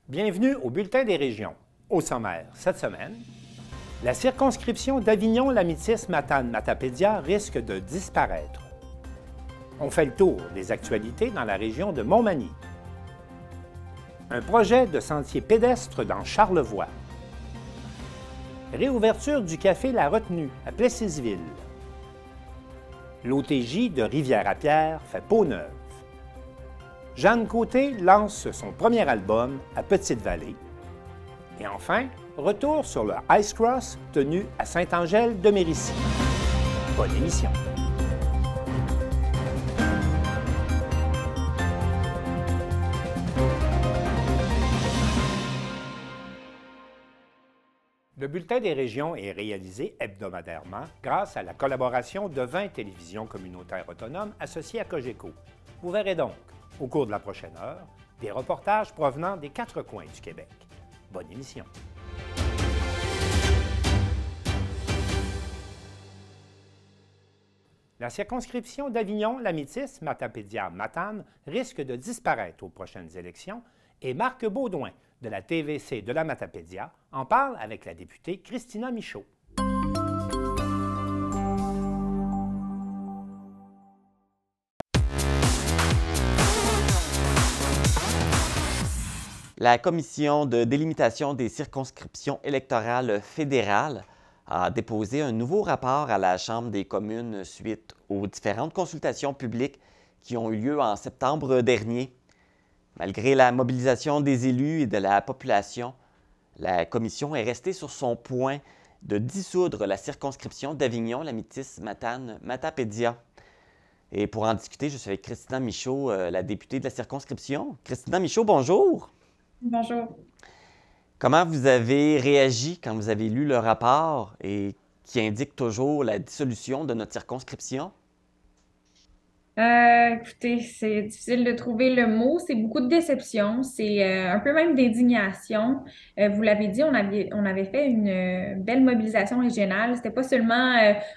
Bienvenue au Bulletin des régions. Au sommaire, cette semaine, la circonscription d'Avignon-Lamitis-Matane-Matapédia risque de disparaître. On fait le tour des actualités dans la région de Montmagny. Un projet de sentier pédestre dans Charlevoix. Réouverture du café La Retenue à Plessisville. L'OTJ de Rivière-à-Pierre fait peau neuve. Jeanne Côté lance son premier album à Petite-Vallée. Et enfin, retour sur le Ice Cross tenu à Saint-Angèle-de-Mérici. Bonne émission! Le Bulletin des régions est réalisé hebdomadairement grâce à la collaboration de 20 télévisions communautaires autonomes associées à Cogeco. Vous verrez donc, au cours de la prochaine heure, des reportages provenant des 4 coins du Québec. Bonne émission! La circonscription d'Avignon-Lamitis-Matapédia-Matane risque de disparaître aux prochaines élections et Marc Baudouin de la TVC de la Matapédia en parle avec la députée Christina Michaud. La Commission de délimitation des circonscriptions électorales fédérales a déposé un nouveau rapport à la Chambre des communes suite aux différentes consultations publiques qui ont eu lieu en septembre dernier. Malgré la mobilisation des élus et de la population, la Commission est restée sur son point de dissoudre la circonscription d'Avignon-Lamitis-Matane-Matapédia. Et pour en discuter, je suis avec Christina Michaud, la députée de la circonscription. Christina Michaud, bonjour! Bonjour. Comment vous avez réagi quand vous avez lu le rapport et qui indique toujours la dissolution de notre circonscription? Écoutez, c'est difficile de trouver le mot. C'est beaucoup de déception. C'est un peu même d'indignation. Vous l'avez dit, on avait fait une belle mobilisation régionale. C'était pas seulement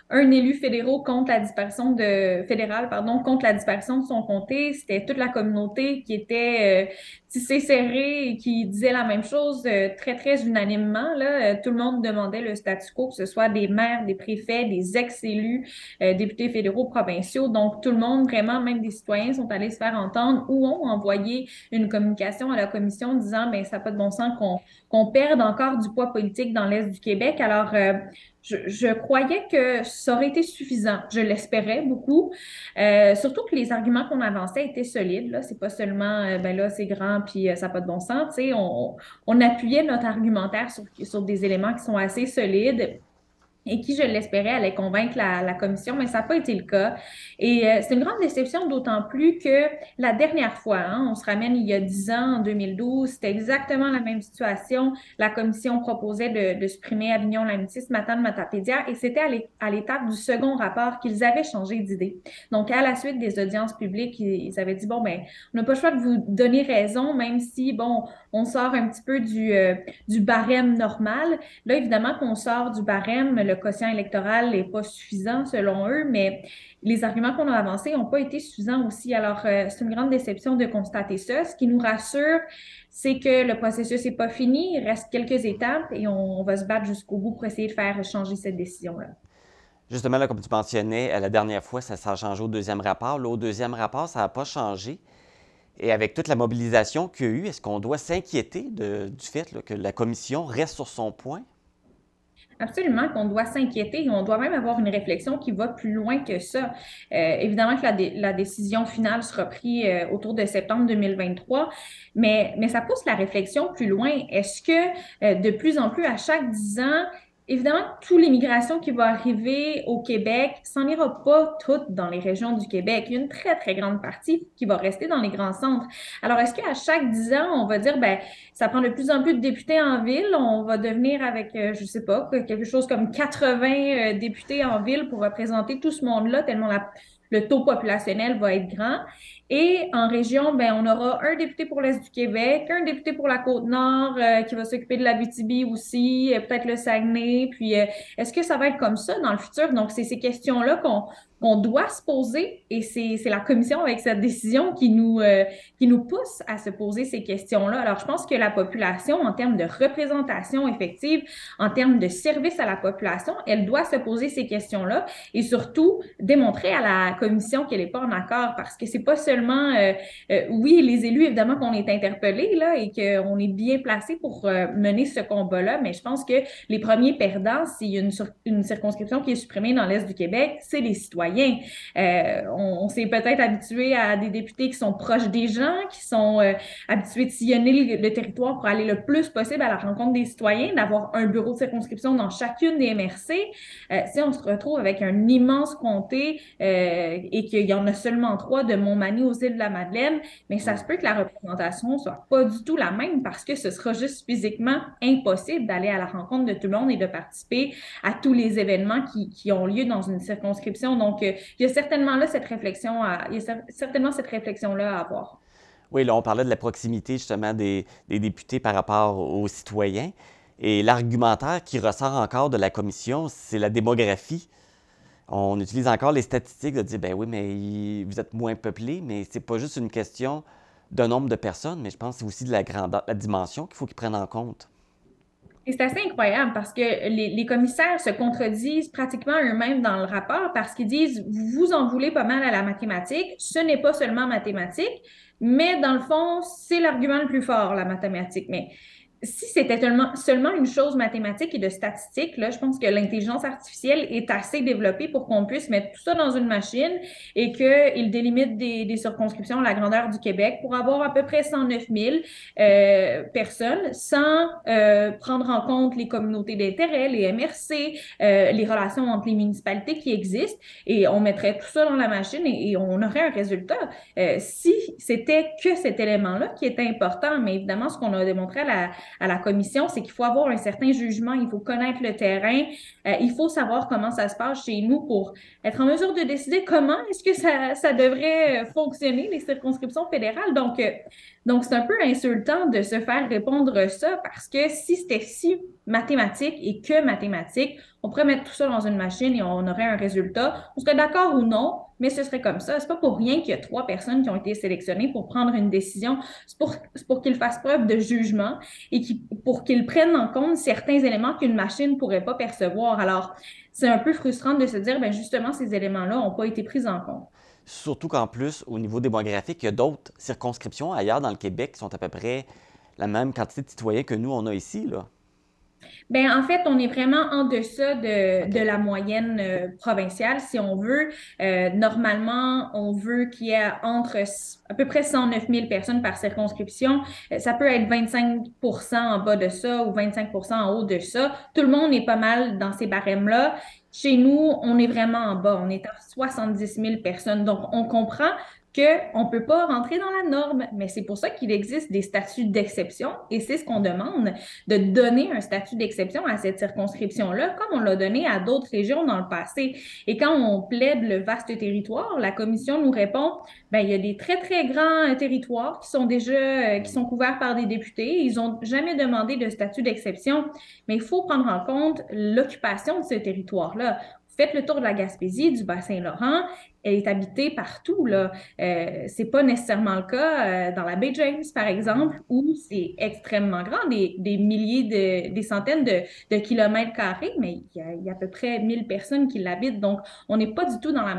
un élu fédéral, contre la disparition de son comté. C'était toute la communauté qui était tissée serrée et qui disait la même chose très, très unanimement. Là. Tout le monde demandait le statu quo, que ce soit des maires, des préfets, des ex-élus, députés fédéraux, provinciaux. Donc, tout le monde, vraiment, même des citoyens sont allés se faire entendre ou ont envoyé une communication à la commission disant « ça n'a pas de bon sens qu'on perde encore du poids politique dans l'Est du Québec. » Alors, je croyais que ça aurait été suffisant. Je l'espérais beaucoup. Surtout que les arguments qu'on avançait étaient solides. Là, c'est pas seulement là, c'est grand puis ça n'a pas de bon sens. Tu sais, on appuyait notre argumentaire sur des éléments qui sont assez solides et qui, je l'espérais, allait convaincre la commission, mais ça n'a pas été le cas. Et c'est une grande déception, d'autant plus que la dernière fois, on se ramène il y a 10 ans, en 2012, c'était exactement la même situation. La commission proposait de supprimer Avignon-Lamitis-Matane-Matapédia et c'était à l'étape du second rapport qu'ils avaient changé d'idée. Donc, à la suite des audiences publiques, ils avaient dit, on n'a pas le choix de vous donner raison, même si, on sort un petit peu du barème normal. Là, évidemment qu'on sort du barème, le quotient électoral n'est pas suffisant selon eux, mais les arguments qu'on a avancés n'ont pas été suffisants aussi. Alors, c'est une grande déception de constater ça. Ce qui nous rassure, c'est que le processus n'est pas fini. Il reste quelques étapes et on va se battre jusqu'au bout pour essayer de faire changer cette décision-là. Justement, là, comme tu mentionnais, la dernière fois, ça a changé au deuxième rapport. Là, au deuxième rapport, ça n'a pas changé. Et avec toute la mobilisation qu'il y a eu, est-ce qu'on doit s'inquiéter du fait là, que la commission reste sur son point? Absolument qu'on doit s'inquiéter et on doit même avoir une réflexion qui va plus loin que ça. Évidemment que la décision finale sera prise autour de septembre 2023, mais ça pousse la réflexion plus loin. Est-ce que de plus en plus, à chaque 10 ans, évidemment, toute l'immigration qui va arriver au Québec, ça n'en ira pas toute dans les régions du Québec. Il y a une très, très grande partie qui va rester dans les grands centres. Alors, est-ce qu'à chaque 10 ans, on va dire, ça prend de plus en plus de députés en ville, on va devenir avec, je sais pas, quelque chose comme 80 députés en ville pour représenter tout ce monde-là, tellement le taux populationnel va être grand. Et en région, ben, on aura un député pour l'Est du Québec, un député pour la Côte-Nord qui va s'occuper de l'Abitibi aussi, peut-être le Saguenay. Puis, est-ce que ça va être comme ça dans le futur? Donc, c'est ces questions-là qu'on doit se poser et c'est la commission avec cette décision qui nous pousse à se poser ces questions-là. Alors, je pense que la population, en termes de représentation effective, en termes de service à la population, elle doit se poser ces questions-là et surtout démontrer à la commission qu'elle n'est pas en accord parce que c'est pas seulement, oui, les élus, évidemment, qu'on est interpellés là et qu'on est bien placé pour mener ce combat-là, mais je pense que les premiers perdants, s'il y a une circonscription qui est supprimée dans l'Est du Québec, c'est les citoyens. On s'est peut-être habitué à des députés qui sont proches des gens, qui sont habitués de sillonner le territoire pour aller le plus possible à la rencontre des citoyens, d'avoir un bureau de circonscription dans chacune des MRC. Si on se retrouve avec un immense comté et qu'il y en a seulement 3 de Montmagny aux Îles-de-la-Madeleine, mais ça se peut que la représentation soit pas du tout la même parce que ce sera juste physiquement impossible d'aller à la rencontre de tout le monde et de participer à tous les événements qui ont lieu dans une circonscription. Donc, il y a certainement là cette réflexion il y a certainement cette réflexion-là à avoir. Oui, là, on parlait de la proximité justement des députés par rapport aux citoyens. Et l'argumentaire qui ressort encore de la commission, c'est la démographie. On utilise encore les statistiques de dire, ben oui, mais vous êtes moins peuplé, mais c'est pas juste une question d'un nombre de personnes, mais je pense que c'est aussi de la grandeur, la dimension qu'il faut qu'ils prennent en compte. Et c'est assez incroyable parce que les commissaires se contredisent pratiquement eux-mêmes dans le rapport parce qu'ils disent, vous en voulez pas mal à la mathématique, ce n'est pas seulement mathématique, mais dans le fond, c'est l'argument le plus fort, la mathématique. Mais si c'était seulement une chose mathématique et de statistique, là, je pense que l'intelligence artificielle est assez développée pour qu'on puisse mettre tout ça dans une machine et qu'il délimite des circonscriptions à la grandeur du Québec pour avoir à peu près 109 000 personnes sans prendre en compte les communautés d'intérêt, les MRC, les relations entre les municipalités qui existent et on mettrait tout ça dans la machine et on aurait un résultat. Si c'était que cet élément-là qui était important, mais évidemment, ce qu'on a démontré à la commission, c'est qu'il faut avoir un certain jugement, il faut connaître le terrain, il faut savoir comment ça se passe chez nous pour être en mesure de décider comment est-ce que ça devrait fonctionner, les circonscriptions fédérales. Donc, c'est un peu insultant de se faire répondre ça parce que si c'était si mathématique et que mathématique, on pourrait mettre tout ça dans une machine et on aurait un résultat. On serait d'accord ou non, mais ce serait comme ça. C'est pas pour rien qu'il y a 3 personnes qui ont été sélectionnées pour prendre une décision. C'est pour qu'ils fassent preuve de jugement et pour qu'ils prennent en compte certains éléments qu'une machine ne pourrait pas percevoir. Alors, c'est un peu frustrant de se dire, ben justement, ces éléments-là n'ont pas été pris en compte. Surtout qu'en plus, au niveau démographique, il y a d'autres circonscriptions ailleurs dans le Québec qui sont à peu près la même quantité de citoyens que nous, on a ici, là. Ben, en fait, on est vraiment en deçà de OK. la moyenne provinciale, si on veut. Normalement, on veut qu'il y ait à peu près 109 000 personnes par circonscription. Ça peut être 25 en bas de ça ou 25 en haut de ça. Tout le monde est pas mal dans ces barèmes-là. Chez nous, on est vraiment en bas. On est à 70 000 personnes. Donc, on comprend qu'on ne peut pas rentrer dans la norme, mais c'est pour ça qu'il existe des statuts d'exception et c'est ce qu'on demande, de donner un statut d'exception à cette circonscription-là, comme on l'a donné à d'autres régions dans le passé. Et quand on plaide le vaste territoire, la commission nous répond, ben, il y a des très, très grands territoires qui sont déjà, qui sont couverts par des députés. Ils n'ont jamais demandé de statut d'exception, mais il faut prendre en compte l'occupation de ce territoire-là. Faites le tour de la Gaspésie, du Bas-Saint-Laurent, elle est habitée partout, là. C'est pas nécessairement le cas dans la baie James, par exemple, où c'est extrêmement grand, des milliers, des centaines de kilomètres carrés, mais il y a à peu près 1000 personnes qui l'habitent. Donc, on n'est pas du tout dans la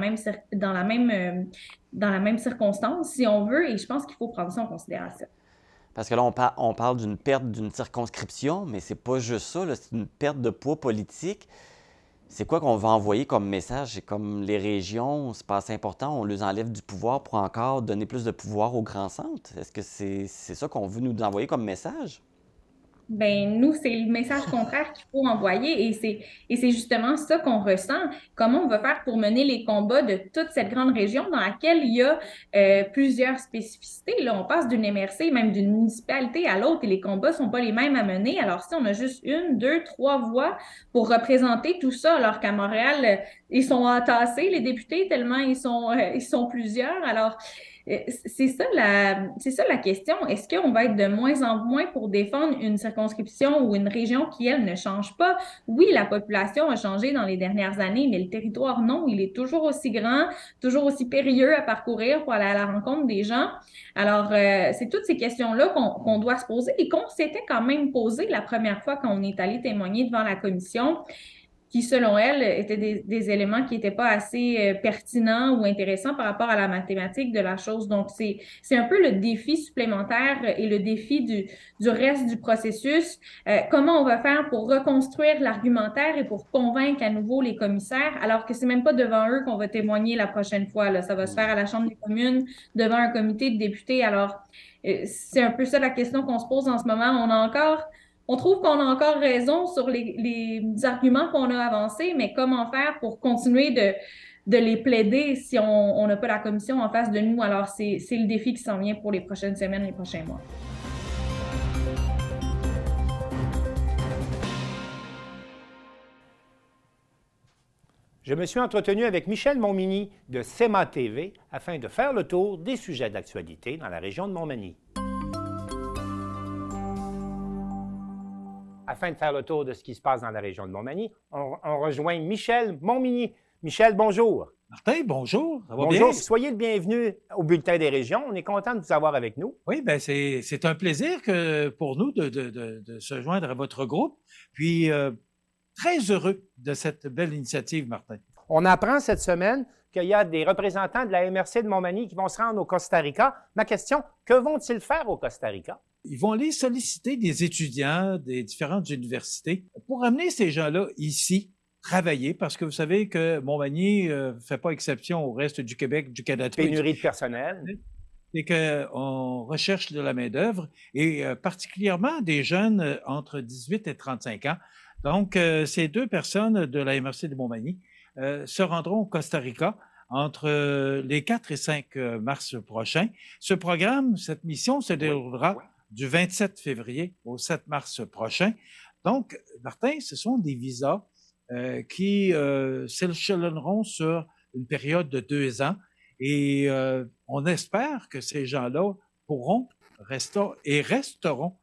même circonstance, si on veut, et je pense qu'il faut prendre ça en considération. Parce que là, on parle d'une perte d'une circonscription, mais c'est pas juste ça, là, c'est une perte de poids politique. C'est quoi qu'on va envoyer comme message? C'est comme les régions, c'est pas assez important, on leur enlève du pouvoir pour encore donner plus de pouvoir aux grands centres. Est-ce que c'est ça qu'on veut nous envoyer comme message? Ben, nous, c'est le message contraire qu'il faut envoyer et c'est justement ça qu'on ressent. Comment on va faire pour mener les combats de toute cette grande région dans laquelle il y a plusieurs spécificités. Là, on passe d'une MRC, même d'une municipalité à l'autre et les combats sont pas les mêmes à mener. Alors, si on a juste une, deux, trois voix pour représenter tout ça, alors qu'à Montréal, ils sont entassés, les députés, tellement ils sont plusieurs. Alors, C'est ça la question. Est-ce qu'on va être de moins en moins pour défendre une circonscription ou une région qui, elle, ne change pas? Oui, la population a changé dans les dernières années, mais le territoire, non, il est toujours aussi grand, toujours aussi périlleux à parcourir pour aller à la rencontre des gens. Alors, c'est toutes ces questions-là qu'on doit se poser et qu'on s'était quand même posées la première fois quand on est allé témoigner devant la commission, qui, selon elle, étaient des éléments qui n'étaient pas assez pertinents ou intéressants par rapport à la mathématique de la chose. Donc, c'est un peu le défi supplémentaire et le défi du reste du processus. Comment on va faire pour reconstruire l'argumentaire et pour convaincre à nouveau les commissaires, alors que c'est même pas devant eux qu'on va témoigner la prochaine fois, là. Ça va se faire à la Chambre des communes, devant un comité de députés. Alors, c'est un peu ça la question qu'on se pose en ce moment. On trouve qu'on a encore raison sur les arguments qu'on a avancés, mais comment faire pour continuer de les plaider si on n'a pas la commission en face de nous? Alors, c'est le défi qui s'en vient pour les prochaines semaines, les prochains mois. Je me suis entretenu avec Michel Montminy de SEMA TV afin de faire le tour des sujets d'actualité dans la région de Montmagny. Afin de faire le tour de ce qui se passe dans la région de Montmagny, on rejoint Michel Montminy. Michel, bonjour. Martin, bonjour. Ça va Bonjour, bien? soyez le bienvenu au Bulletin des régions. On est content de vous avoir avec nous. Oui, bien, c'est un plaisir pour nous de se joindre à votre groupe. Puis, très heureux de cette belle initiative, Martin. On apprend cette semaine qu'il y a des représentants de la MRC de Montmagny qui vont se rendre au Costa Rica. Ma question, que vont-ils faire au Costa Rica? Ils vont aller solliciter des étudiants des différentes universités pour amener ces gens-là ici travailler, parce que vous savez que Montmagny ne fait pas exception au reste du Québec, du Canada. Pénurie de personnel. C'est qu'on recherche de la main-d'œuvre et particulièrement des jeunes entre 18 et 35 ans. Donc, ces deux personnes de la MRC de Montmagny se rendront au Costa Rica entre les 4 et 5 mars prochains. Ce programme, cette mission se déroulera du 27 février au 7 mars prochain. Donc, Martin, ce sont des visas qui s'échelonneront sur une période de 2 ans et on espère que ces gens-là pourront resteront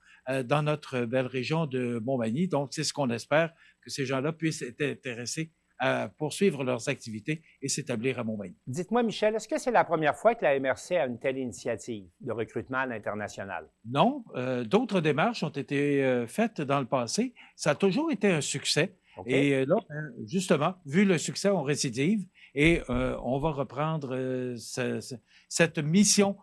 dans notre belle région de Montmagny. Donc, c'est ce qu'on espère, que ces gens-là puissent être intéressés à poursuivre leurs activités et s'établir à Montmagny. Dites-moi, Michel, est-ce que c'est la première fois que la MRC a une telle initiative de recrutement à l'international? Non, d'autres démarches ont été faites dans le passé. Ça a toujours été un succès. Okay. Et là, justement, vu le succès, on récidive et on va reprendre cette mission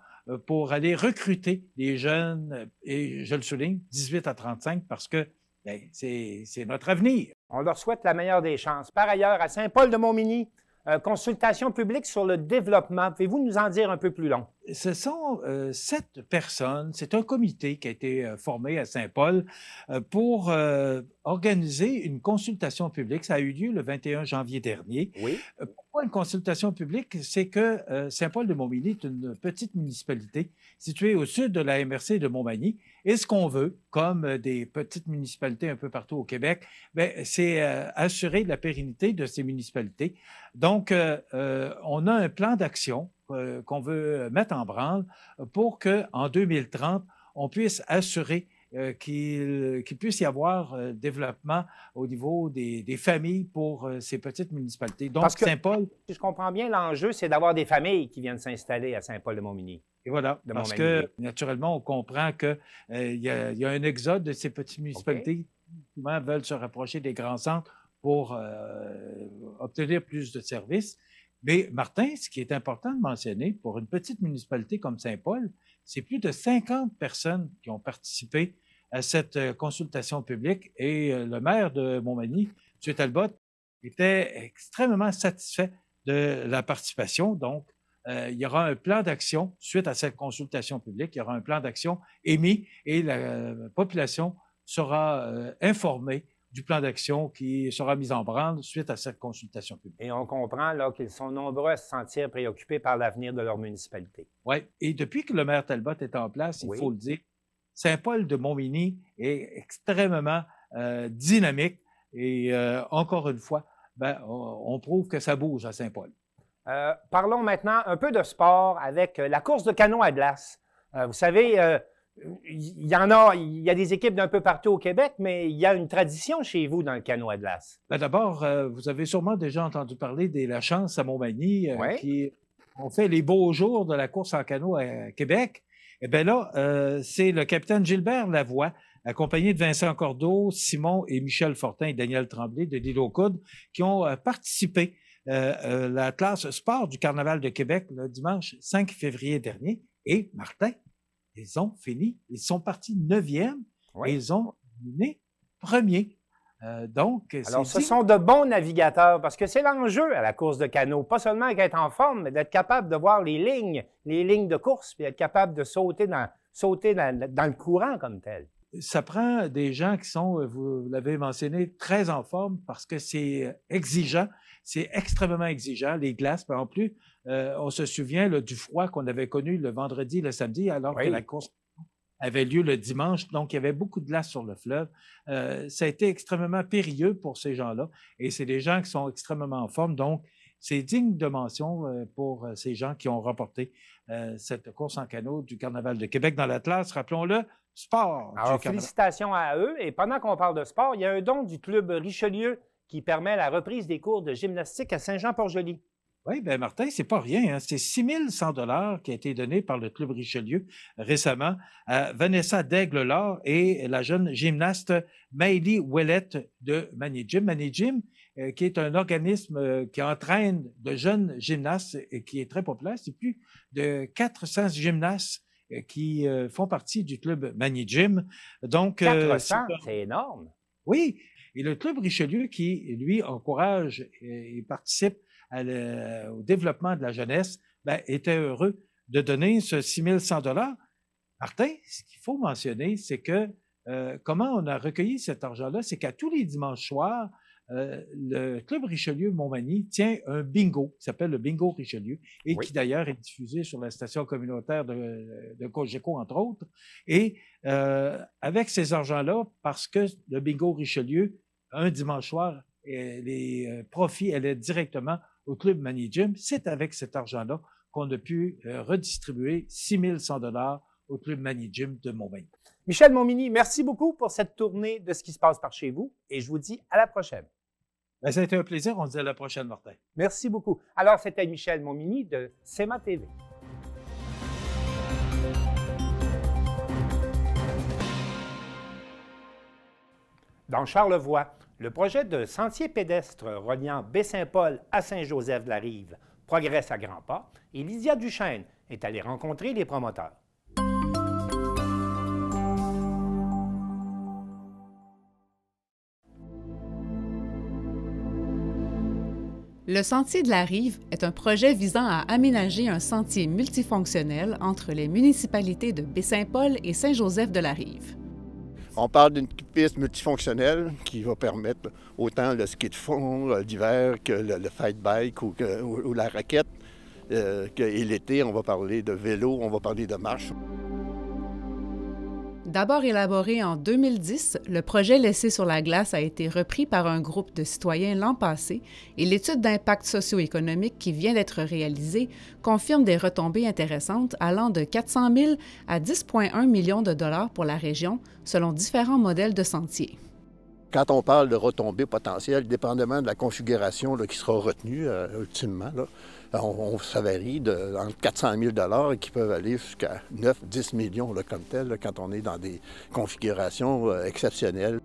pour aller recruter les jeunes, et je le souligne, 18 à 35, parce que ben, c'est notre avenir. On leur souhaite la meilleure des chances. Par ailleurs, à Saint-Paul-de-Montmagny, consultation publique sur le développement. Pouvez-vous nous en dire un peu plus long? Ce sont 7 personnes. C'est un comité qui a été formé à Saint-Paul pour organiser une consultation publique. Ça a eu lieu le 21 janvier dernier. Oui. Pourquoi une consultation publique? C'est que Saint-Paul-de-Montmagny est une petite municipalité située au sud de la MRC de Montmagny. Et ce qu'on veut, comme des petites municipalités un peu partout au Québec, c'est assurer la pérennité de ces municipalités. Donc, on a un plan d'action qu'on veut mettre en branle pour qu'en 2030, on puisse assurer qu'il puisse y avoir développement au niveau des familles pour ces petites municipalités. Donc, Saint-Paul... Si je comprends bien, l'enjeu, c'est d'avoir des familles qui viennent s'installer à Saint-Paul-de-Montmagny. Et voilà, parce que, naturellement, on comprend qu'il y a un exode de ces petites municipalités qui veulent se rapprocher des grands centres pour obtenir plus de services. Mais Martin, ce qui est important de mentionner, pour une petite municipalité comme Saint-Paul, c'est plus de 50 personnes qui ont participé à cette consultation publique et le maire de Montmagny, M. Talbot, était extrêmement satisfait de la participation. Donc, il y aura un plan d'action suite à cette consultation publique. Il y aura un plan d'action émis et la population sera informée du plan d'action qui sera mis en branle suite à cette consultation publique. Et on comprend là qu'ils sont nombreux à se sentir préoccupés par l'avenir de leur municipalité. Oui, et depuis que le maire Talbot est en place, il faut le dire, Saint-Paul-de-Montmagny est extrêmement dynamique et encore une fois, on prouve que ça bouge à Saint-Paul. Parlons maintenant un peu de sport avec la course de canot à glace. Vous savez, il y a des équipes d'un peu partout au Québec, mais il y a une tradition chez vous dans le canot à glace. Ben d'abord, vous avez sûrement déjà entendu parler des La Chance à Montmagny, Oui. qui ont fait les beaux jours de la course en canot à Québec. Eh bien là, c'est le capitaine Gilbert Lavoie, accompagné de Vincent Cordeau, Simon et Michel Fortin et Daniel Tremblay de l'Île aux Coudes, qui ont participé à la classe sport du Carnaval de Québec le dimanche 5 février dernier. Et Martin, ils ont fini, ils sont partis 9e Oui. et ils ont terminé 1er. Alors, ce sont de bons navigateurs parce que c'est l'enjeu à la course de canot, pas seulement d'être en forme, mais d'être capable de voir les lignes de course, puis être capable de sauter dans le courant comme tel. Ça prend des gens qui sont, vous l'avez mentionné, très en forme parce que c'est exigeant, c'est extrêmement exigeant, les glaces. En plus, on se souvient là, du froid qu'on avait connu le vendredi et le samedi, alors que la course avait lieu le dimanche, donc il y avait beaucoup de glace sur le fleuve. Ça a été extrêmement périlleux pour ces gens-là, et c'est des gens qui sont extrêmement en forme, donc c'est digne de mention pour ces gens qui ont remporté cette course en canot du Carnaval de Québec dans l'Atlas, rappelons-le, sport. Alors, félicitations à eux, et pendant qu'on parle de sport, il y a un don du Club Richelieu qui permet la reprise des cours de gymnastique à Saint-Jean-Port-Joli. Oui, bien Martin, c'est pas rien. Hein? C'est 6 100 $ qui a été donné par le Club Richelieu récemment à Vanessa Daigle-Laure et la jeune gymnaste Maëlie Ouellette de Manigym. Manigym, qui est un organisme qui entraîne de jeunes gymnastes et qui est très populaire. C'est plus de 400 gymnastes qui font partie du Club Manigym. Donc, 400, c'est énorme. Oui, et le Club Richelieu qui, lui, encourage et participe au développement de la jeunesse, était heureux de donner ce 6 100 $. Martin, ce qu'il faut mentionner, c'est que comment on a recueilli cet argent-là, c'est qu'à tous les dimanches soirs, le Club Richelieu Montmagny tient un bingo qui s'appelle le Bingo Richelieu et qui d'ailleurs est diffusé sur la station communautaire de Cogeco, entre autres. Et avec ces argents-là, parce que le Bingo Richelieu, un dimanche soir, les profits allaient directement au Club Manigym. C'est avec cet argent-là qu'on a pu redistribuer 6 100 $ au Club Manigym de Montmagny. Michel Montminy, merci beaucoup pour cette tournée de ce qui se passe par chez vous et je vous dis à la prochaine. Ça a été un plaisir. On se dit à la prochaine, Martin. Merci beaucoup. Alors, c'était Michel Montminy de CEMA TV. Dans Charlevoix, le projet de sentier pédestre reliant Baie-Saint-Paul à Saint-Joseph-de-la-Rive progresse à grands pas et Lydia Duchesne est allée rencontrer les promoteurs. Le Sentier de la Rive est un projet visant à aménager un sentier multifonctionnel entre les municipalités de Baie-Saint-Paul et Saint-Joseph-de-la-Rive. On parle d'une piste multifonctionnelle qui va permettre autant le ski de fond d'hiver que le fight bike ou la raquette. Et l'été, on va parler de vélo, on va parler de marche. D'abord élaboré en 2010, le projet laissé sur la glace a été repris par un groupe de citoyens l'an passé et l'étude d'impact socio-économique qui vient d'être réalisée confirme des retombées intéressantes allant de 400 000 à 10,1 millions de dollars pour la région, selon différents modèles de sentiers. Quand on parle de retombées potentielles, dépendamment de la configuration qui sera retenue ultimement, ça varie entre 400 000 $ qui peuvent aller jusqu'à 9-10 millions comme tel, quand on est dans des configurations exceptionnelles.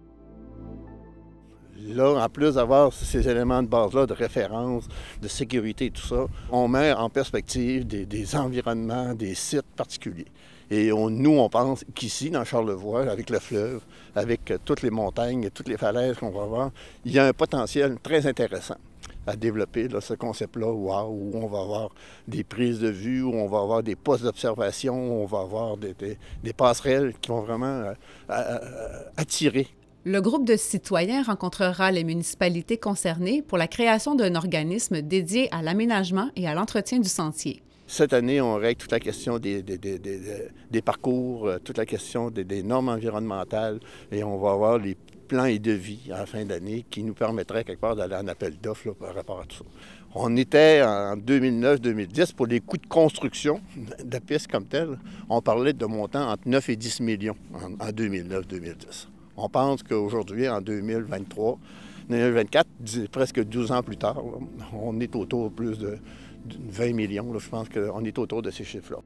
Là, en plus d'avoir ces éléments de base-là, de référence, de sécurité et tout ça, on met en perspective des environnements, des sites particuliers. Et nous, on pense qu'ici, dans Charlevoix, avec le fleuve, avec toutes les montagnes et toutes les falaises qu'on va voir, il y a un potentiel très intéressant à développer ce concept-là, où on va avoir des prises de vue, où on va avoir des postes d'observation, où on va avoir des passerelles qui vont vraiment attirer. Le groupe de citoyens rencontrera les municipalités concernées pour la création d'un organisme dédié à l'aménagement et à l'entretien du sentier. Cette année, on règle toute la question des parcours, toute la question des normes environnementales et on va avoir les plan et devis à la fin d'année qui nous permettrait quelque part d'aller en appel d'offres par rapport à tout ça. On était en 2009-2010 pour les coûts de construction de la piste comme telle. On parlait de montants entre 9 et 10 millions en 2009-2010. On pense qu'aujourd'hui, en 2023, 2024, presque 12 ans plus tard, là, on est autour de plus de 20 millions. Là, je pense qu'on est autour de ces chiffres-là.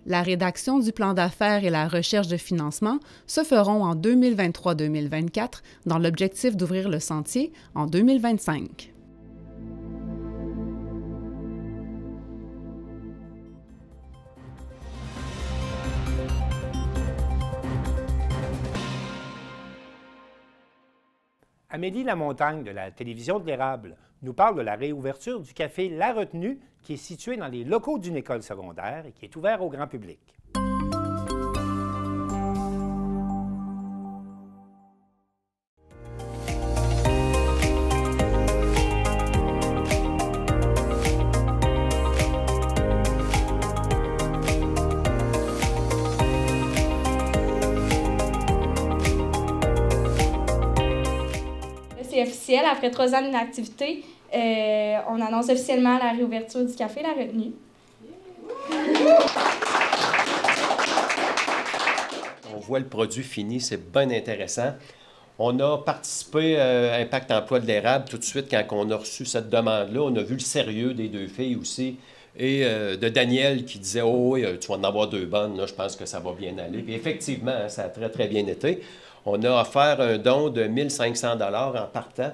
La rédaction du plan d'affaires et la recherche de financement se feront en 2023-2024 dans l'objectif d'ouvrir le sentier en 2025. Amélie Lamontagne de la télévision de l'Érable nous parle de la réouverture du café La Retenue qui est situé dans les locaux d'une école secondaire et qui est ouvert au grand public. C'est officiel, après 3 ans d'inactivité, on annonce officiellement la réouverture du café La Retenue. On voit le produit fini, c'est bien intéressant. On a participé à Impact Emploi de l'Érable tout de suite quand on a reçu cette demande-là. On a vu le sérieux des 2 filles aussi et de Daniel qui disait « Oh oui, tu vas en avoir 2 bonnes, là, je pense que ça va bien aller. » Puis effectivement, ça a très, très bien été. On a offert un don de 1 500 $ en partant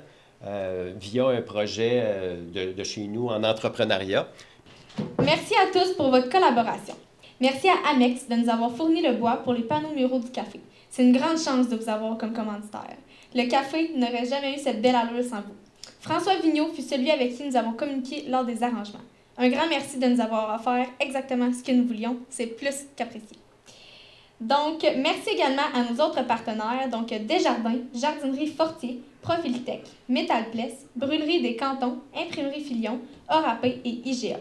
via un projet de chez nous en entrepreneuriat. Merci à tous pour votre collaboration. Merci à Amex de nous avoir fourni le bois pour les panneaux muraux du café. C'est une grande chance de vous avoir comme commanditaire. Le café n'aurait jamais eu cette belle allure sans vous. François Vigneault fut celui avec qui nous avons communiqué lors des arrangements. Un grand merci de nous avoir offert exactement ce que nous voulions. C'est plus qu'apprécié. Donc, merci également à nos autres partenaires, donc Desjardins, Jardinerie Fortier, Profiltech, Métalpless, Brûlerie des Cantons, Imprimerie Filion, Orapé et IGA.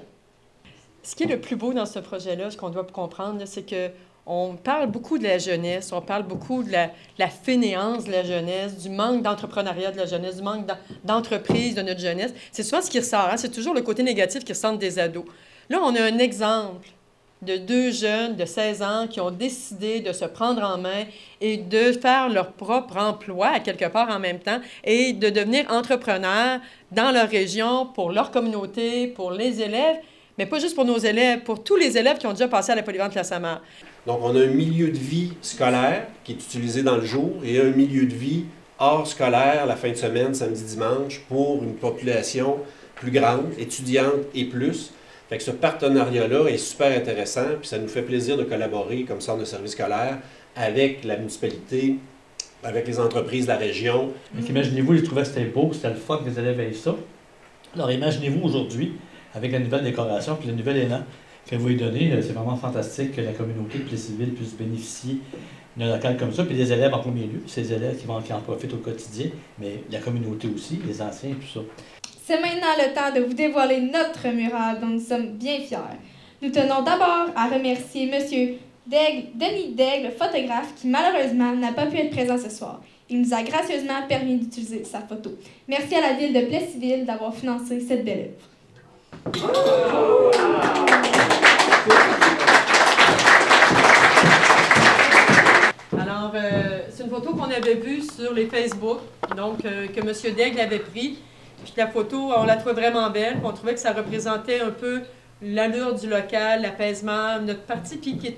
Ce qui est le plus beau dans ce projet-là, ce qu'on doit comprendre, c'est qu'on parle beaucoup de la jeunesse, on parle beaucoup de la fainéance de la jeunesse, du manque d'entrepreneuriat de la jeunesse, du manque d'entreprise de notre jeunesse. C'est souvent ce qui ressort, hein? C'est toujours le côté négatif qui ressort des ados. Là, on a un exemple de 2 jeunes de 16 ans qui ont décidé de se prendre en main et de faire leur propre emploi à quelque part en même temps et de devenir entrepreneurs dans leur région, pour leur communauté, pour les élèves, mais pas juste pour nos élèves, pour tous les élèves qui ont déjà passé à la polyvalente La Samar. Donc, on a un milieu de vie scolaire qui est utilisé dans le jour et un milieu de vie hors scolaire la fin de semaine, samedi, dimanche, pour une population plus grande, étudiante et plus. Fait que ce partenariat-là est super intéressant, puis ça nous fait plaisir de collaborer comme centre de service scolaire avec la municipalité, avec les entreprises de la région. Imaginez-vous, ils trouvaient que c'était beau, c'était le fun que les élèves aient ça. Alors imaginez-vous aujourd'hui, avec la nouvelle décoration puis le nouvel élan que vous lui donnez, c'est vraiment fantastique que la communauté de Plessisville puisse bénéficier d'un local comme ça, puis les élèves en premier lieu, ces élèves qui en profitent au quotidien, mais la communauté aussi, les anciens et tout ça. C'est maintenant le temps de vous dévoiler notre mural dont nous sommes bien fiers. Nous tenons d'abord à remercier M. Denis Daigle, photographe, qui malheureusement n'a pas pu être présent ce soir. Il nous a gracieusement permis d'utiliser sa photo. Merci à la ville de Plessisville d'avoir financé cette belle œuvre. Alors, c'est une photo qu'on avait vue sur les Facebook, donc que M. Daigle avait pris. Puis la photo, on la trouvait vraiment belle. Puis on trouvait que ça représentait un peu l'allure du local, l'apaisement, notre partie, puis qui est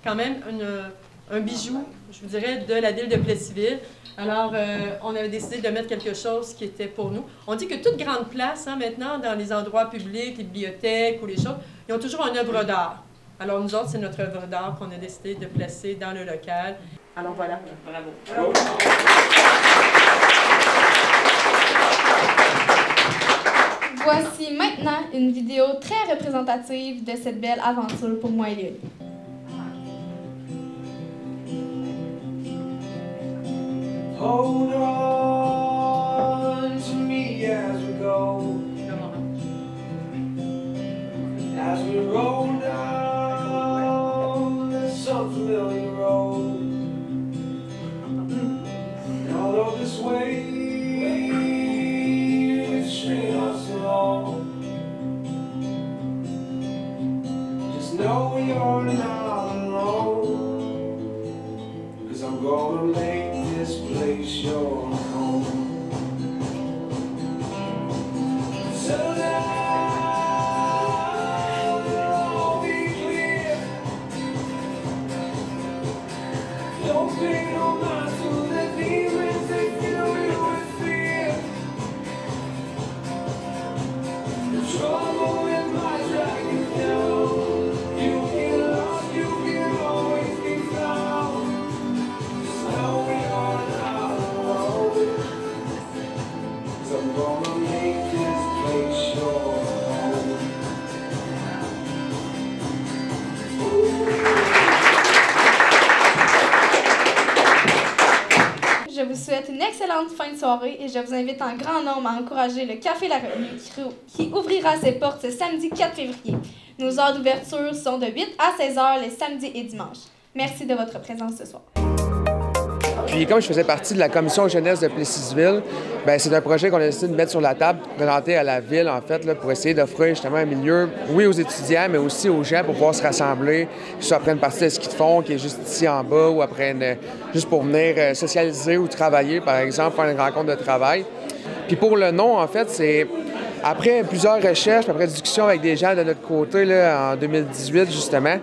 quand même un bijou, je vous dirais, de la ville de Plessisville. Alors, on avait décidé de mettre quelque chose qui était pour nous. On dit que toute grande place, hein, maintenant, dans les endroits publics, les bibliothèques ou les choses, ils ont toujours une œuvre d'art. Alors, nous autres, c'est notre œuvre d'art qu'on a décidé de placer dans le local. Alors, voilà. Bravo. Voici maintenant une vidéo très représentative de cette belle aventure pour moi et Léonie. Hold on to me as we go, as we roll down some familiar road. And although this sway straight or slow. Just know you're not alone, 'cause I'm gonna make this place your home. So now all be clear. Don't pay no mind to the demons that fill you with fear. The trouble it might drag you down. You get lost, you can always be found. Just know you're not alone, 'cause I'm gonna make this place your home. Je vous souhaite une excellente fin de soirée et je vous invite en grand nombre à encourager le Café La Revenue qui ouvrira ses portes ce samedi 4 février. Nos heures d'ouverture sont de 8 à 16 heures les samedis et dimanches. Merci de votre présence ce soir. Puis comme je faisais partie de la commission jeunesse de Plessisville, bien, c'est un projet qu'on a décidé de mettre sur la table, présenter à la ville, en fait, là, pour essayer d'offrir justement un milieu, oui, aux étudiants, mais aussi aux gens pour pouvoir se rassembler, soit après une partie de ski de fond qui est juste ici en bas, ou après juste pour venir socialiser ou travailler, par exemple, faire une rencontre de travail. Puis pour le nom, en fait, c'est après plusieurs recherches, après discussions avec des gens de notre côté, là, en 2018, justement,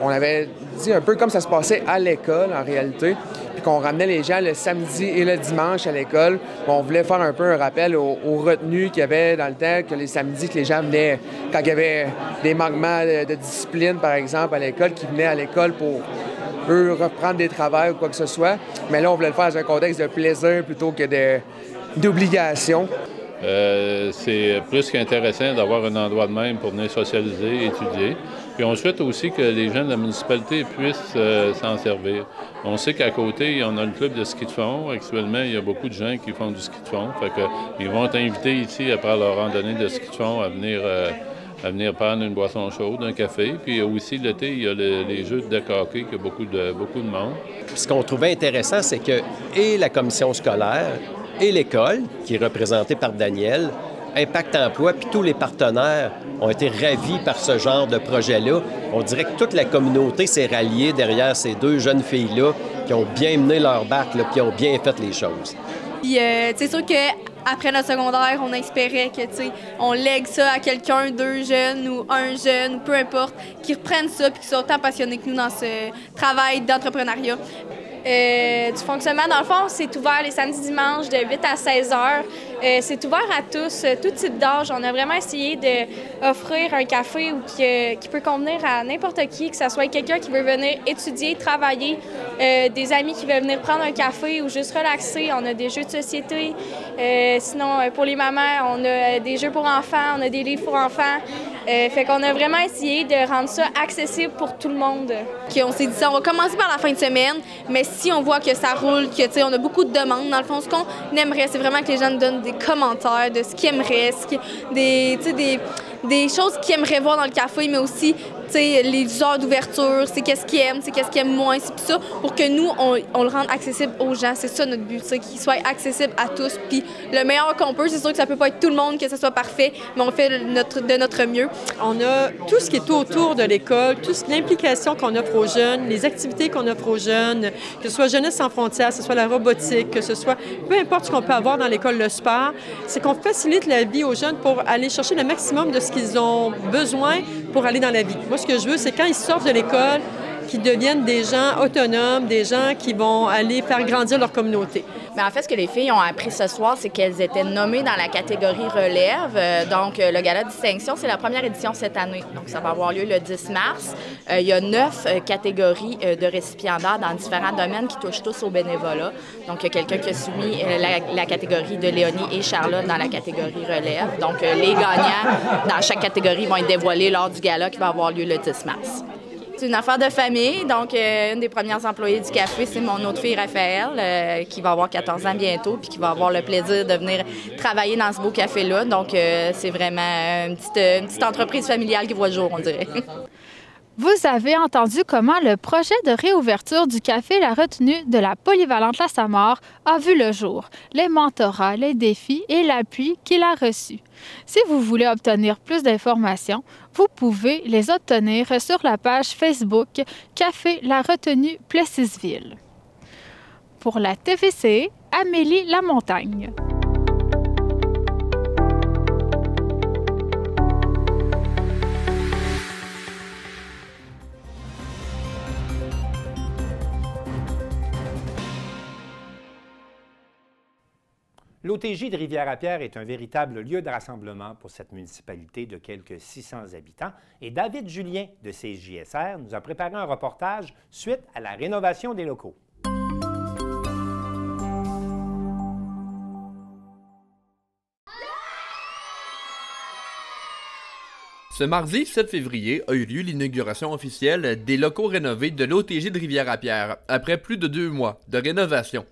on avait dit un peu comme ça se passait à l'école, en réalité, puis qu'on ramenait les gens le samedi et le dimanche à l'école. On voulait faire un peu un rappel aux retenues qu'il y avait dans le temps, que les samedis, que les gens venaient, quand il y avait des manquements de discipline, par exemple, à l'école, qui venaient à l'école pour eux reprendre des travails ou quoi que ce soit. Mais là, on voulait le faire dans un contexte de plaisir plutôt que d'obligation. C'est plus qu'intéressant d'avoir un endroit de même pour venir socialiser, étudier. Puis on souhaite aussi que les gens de la municipalité puissent s'en servir. On sait qu'à côté, on a le club de ski de fond. Actuellement, il y a beaucoup de gens qui font du ski de fond. Fait que, ils vont être invités ici, après leur randonnée de ski de fond, à venir prendre une boisson chaude, un café. Puis aussi, l'été, il y a les jeux de deck hockey, qu'il y a beaucoup de monde. Puis ce qu'on trouvait intéressant, c'est que et la commission scolaire et l'école, qui est représentée par Daniel, Impact Emploi, puis tous les partenaires ont été ravis par ce genre de projet-là. On dirait que toute la communauté s'est ralliée derrière ces deux jeunes filles-là qui ont bien mené leur bac, là, puis qui ont bien fait les choses. Puis c'est sûr qu'après notre secondaire, on espérait que, on lègue ça à quelqu'un, deux jeunes ou un jeune, ou peu importe, qui reprennent ça puis qui soient autant passionnés que nous dans ce travail d'entrepreneuriat. Du fonctionnement, dans le fond, c'est ouvert les samedis dimanches de 8 à 16 heures. C'est ouvert à tous, tout type d'âge. On a vraiment essayé d'offrir un café qui peut convenir à n'importe qui, que ce soit quelqu'un qui veut venir étudier, travailler, des amis qui veulent venir prendre un café ou juste relaxer. On a des jeux de société. Sinon, pour les mamans, on a des jeux pour enfants, on a des livres pour enfants. Fait qu'on a vraiment essayé de rendre ça accessible pour tout le monde. On s'est dit ça, on va commencer par la fin de semaine, mais si on voit que ça roule, que on a beaucoup de demandes, dans le fond, ce qu'on aimerait, c'est vraiment que les gens nous donnent des commentaires de ce qu'ils aimeraient, des choses qu'ils aimeraient voir dans le café, mais aussi les heures d'ouverture, c'est qu'est-ce qu'ils aiment, c'est qu'est-ce qu'ils aiment moins, c'est ça, pour que nous, on le rende accessible aux gens. C'est ça notre but, qu'il soit accessible à tous. Puis le meilleur qu'on peut, c'est sûr que ça peut pas être tout le monde, que ce soit parfait, mais on fait de notre mieux. On a tout ce qui est autour de l'école, toute l'implication qu'on offre aux jeunes, les activités qu'on offre aux jeunes, que ce soit Jeunesse sans frontières, que ce soit la robotique, que ce soit peu importe ce qu'on peut avoir dans l'école, le sport, c'est qu'on facilite la vie aux jeunes pour aller chercher le maximum de ce qu'ils ont besoin pour aller dans la vie. Moi, ce que je veux, c'est quand ils sortent de l'école, qu'ils deviennent des gens autonomes, des gens qui vont aller faire grandir leur communauté. Mais en fait, ce que les filles ont appris ce soir, c'est qu'elles étaient nommées dans la catégorie relève. Donc, le gala de distinction, c'est la première édition cette année. Donc, ça va avoir lieu le 10 mars. Il y a 9 catégories de récipiendaires dans différents domaines qui touchent tous au bénévolat. Donc, il y a quelqu'un qui a soumis la catégorie de Léonie et Charlotte dans la catégorie relève. Donc, les gagnants dans chaque catégorie vont être dévoilés lors du gala qui va avoir lieu le 10 mars. C'est une affaire de famille, donc une des premières employées du café, c'est mon autre fille Raphaël, qui va avoir 14 ans bientôt, puis qui va avoir le plaisir de venir travailler dans ce beau café-là. Donc c'est vraiment une petite entreprise familiale qui voit le jour, on dirait. Vous avez entendu comment le projet de réouverture du café La Retenue de la polyvalente La Samarre a vu le jour, les mentorats, les défis et l'appui qu'il a reçus. Si vous voulez obtenir plus d'informations, vous pouvez les obtenir sur la page Facebook Café La Retenue Plessisville. Pour la TVC, Amélie Lamontagne. L'OTJ de Rivière-à-Pierre est un véritable lieu de rassemblement pour cette municipalité de quelques 600 habitants et David Julien de CJSR nous a préparé un reportage suite à la rénovation des locaux. Ce mardi 7 février a eu lieu l'inauguration officielle des locaux rénovés de l'OTJ de Rivière-à-Pierre, après plus de 2 mois de rénovation.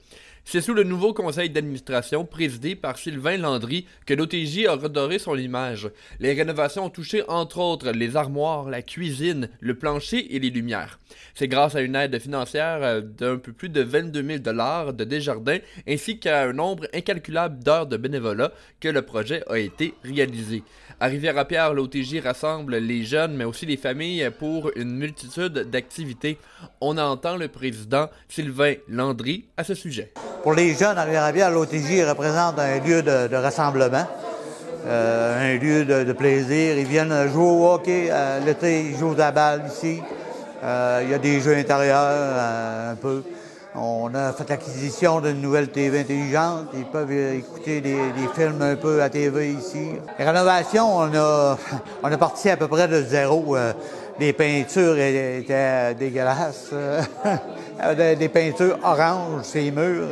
C'est sous le nouveau conseil d'administration présidé par Sylvain Landry que l'OTJ a redoré son image. Les rénovations ont touché entre autres les armoires, la cuisine, le plancher et les lumières. C'est grâce à une aide financière d'un peu plus de 22 000 $ de Desjardins ainsi qu'à un nombre incalculable d'heures de bénévolat que le projet a été réalisé. À Rivière-à-Pierre, l'OTJ rassemble les jeunes mais aussi les familles pour une multitude d'activités. On entend le président Sylvain Landry à ce sujet. Pour les jeunes à Rivière-à-Pierre, l'OTJ représente un lieu de rassemblement, un lieu de plaisir. Ils viennent jouer au hockey, l'été ils jouent à la balle ici. Il y a des jeux intérieurs un peu. On a fait l'acquisition d'une nouvelle TV intelligente. Ils peuvent écouter des films un peu à TV ici. Les rénovations, on a parti à peu près de zéro. Les peintures étaient dégueulasses. Des peintures oranges, ces murs.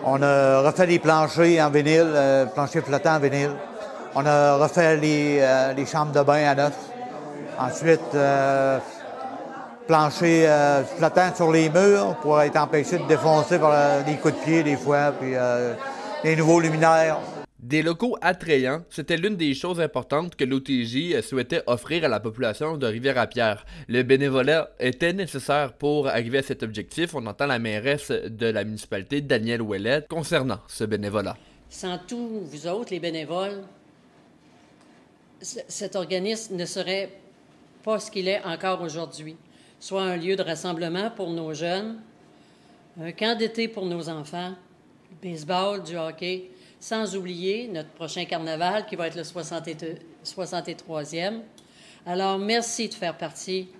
On a refait les planchers en vinyle, planchers flottants en vinyle. On a refait les chambres de bain à neuf. Ensuite, plancher flottant sur les murs pour être empêché de défoncer par les coups de pied des fois, puis les nouveaux luminaires. Des locaux attrayants, c'était l'une des choses importantes que l'OTJ souhaitait offrir à la population de Rivière-à-Pierre. Le bénévolat était nécessaire pour arriver à cet objectif. On entend la mairesse de la municipalité, Danielle Ouellette, concernant ce bénévolat. Sans tous vous autres, les bénévoles, cet organisme ne serait pas ce qu'il est encore aujourd'hui. Soit un lieu de rassemblement pour nos jeunes, un camp d'été pour nos enfants, du baseball, du hockey, sans oublier notre prochain carnaval qui va être le 63e. Alors, merci de faire partie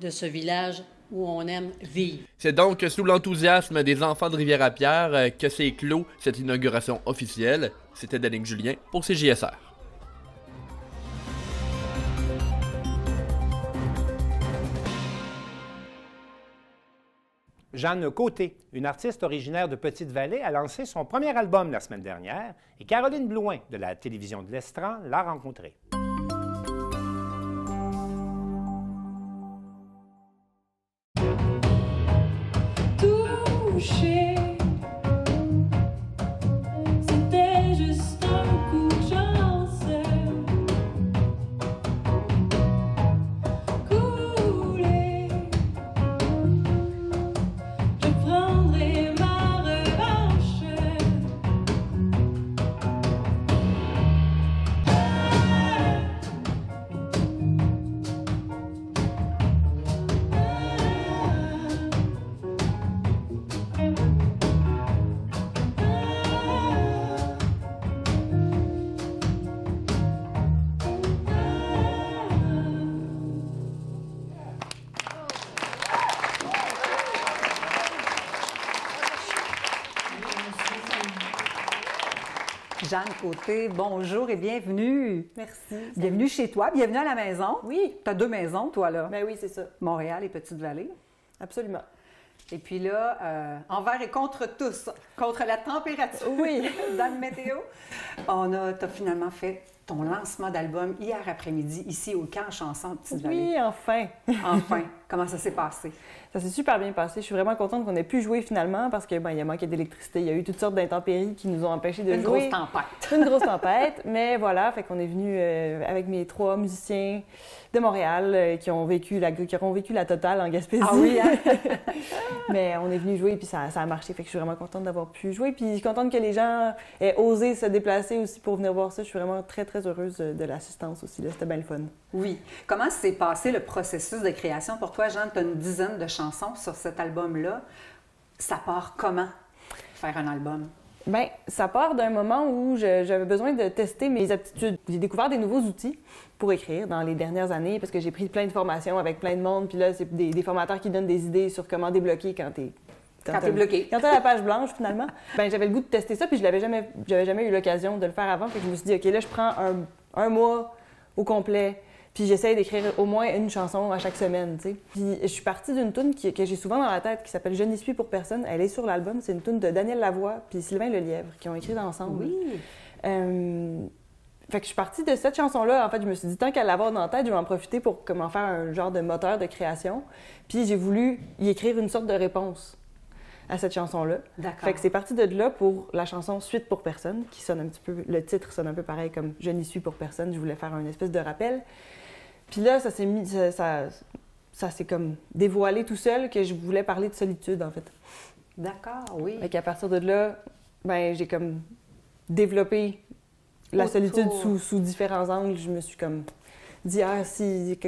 de ce village où on aime vivre. C'est donc sous l'enthousiasme des enfants de Rivière-à-Pierre que s'est clos cette inauguration officielle. C'était Danick Julien pour CJSR. Jeanne Côté, une artiste originaire de Petite-Vallée, a lancé son premier album la semaine dernière et Caroline Blouin de la télévision de l'Estran l'a rencontrée. Touché, c'était juste un coup de chance. Coulé, je prendrai ma revanche. Jeanne Côté, bonjour et bienvenue. Merci. Bienvenue chez toi, bienvenue à la maison. Oui. Tu as 2 maisons, toi, là. Ben oui, c'est ça. Montréal et Petite-Vallée. Absolument. Et puis là, envers et contre tous, contre la température. Oui. Dans le météo. T'as finalement fait ton lancement d'album hier après-midi, ici au Camp Chanson de Petite-Vallée. Oui, enfin. Enfin. Comment ça s'est passé? Ça s'est super bien passé. Je suis vraiment contente qu'on ait pu jouer finalement parce qu'il y a manqué d'électricité. Il y a eu toutes sortes d'intempéries qui nous ont empêchés de jouer. Une grosse tempête. Une grosse tempête. Mais voilà, fait qu'on est venu avec mes 3 musiciens de Montréal qui auront vécu la totale en Gaspésie. Ah oui, hein? Mais on est venu jouer puis ça a marché. Fait que je suis vraiment contente d'avoir pu jouer. Puis je suis contente que les gens aient osé se déplacer aussi pour venir voir ça. Je suis vraiment très, très heureuse de l'assistance aussi. C'était bien le fun. Oui. Comment s'est passé le processus de création pour toi, Jeanne? Tu as une dizaine de chansons sur cet album-là. Ça part comment, faire un album? Bien, ça part d'un moment où j'avais besoin de tester mes aptitudes. J'ai découvert des nouveaux outils pour écrire dans les dernières années parce que j'ai pris plein de formations avec plein de monde. Puis là, c'est des formateurs qui donnent des idées sur comment débloquer quand t'es bloqué. Quand t'as la page blanche, finalement. Bien, j'avais le goût de tester ça, puis j'avais jamais eu l'occasion de le faire avant. Fait que je me suis dit, OK, là, je prends un mois au complet, puis j'essaie d'écrire au moins une chanson à chaque semaine, tu sais. Puis je suis partie d'une toune que j'ai souvent dans la tête, qui s'appelle « Je n'y suis pour personne ». Elle est sur l'album. C'est une toune de Daniel Lavoie puis Sylvain Lelièvre, qui ont écrit ensemble. Oui. Fait que je suis partie de cette chanson-là. En fait, je me suis dit, tant qu'à l'avoir dans la tête, je vais en profiter pour en faire un genre de moteur de création. Puis j'ai voulu y écrire une sorte de réponse à cette chanson-là. D'accord. Fait que c'est parti de là pour la chanson « Suite pour personne », qui sonne un petit peu... Le titre sonne un peu pareil comme « Je n'y suis pour personne ». Je voulais faire une espèce de rappel. Puis là, ça s'est comme dévoilé tout seul que je voulais parler de solitude, en fait. D'accord, oui. Fait qu'à partir de là, ben j'ai comme développé la solitude sous différents angles. Je me suis comme dit,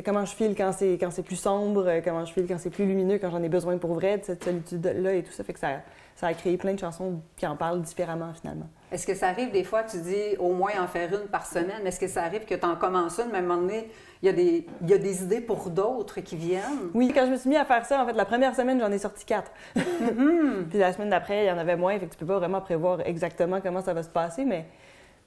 comment je file quand c'est plus sombre, comment je file quand c'est plus lumineux, quand j'en ai besoin pour vrai de cette solitude-là et tout ça. Fait que ça a créé plein de chansons qui en parlent différemment, finalement. Est-ce que ça arrive des fois, tu dis au moins en faire une par semaine, mais est-ce que ça arrive que tu en commences une, mais à un moment donné, il y a des idées pour d'autres qui viennent? Oui, quand je me suis mis à faire ça, en fait, la première semaine, j'en ai sorti 4. Puis la semaine d'après, il y en avait moins, fait que tu peux pas vraiment prévoir exactement comment ça va se passer, mais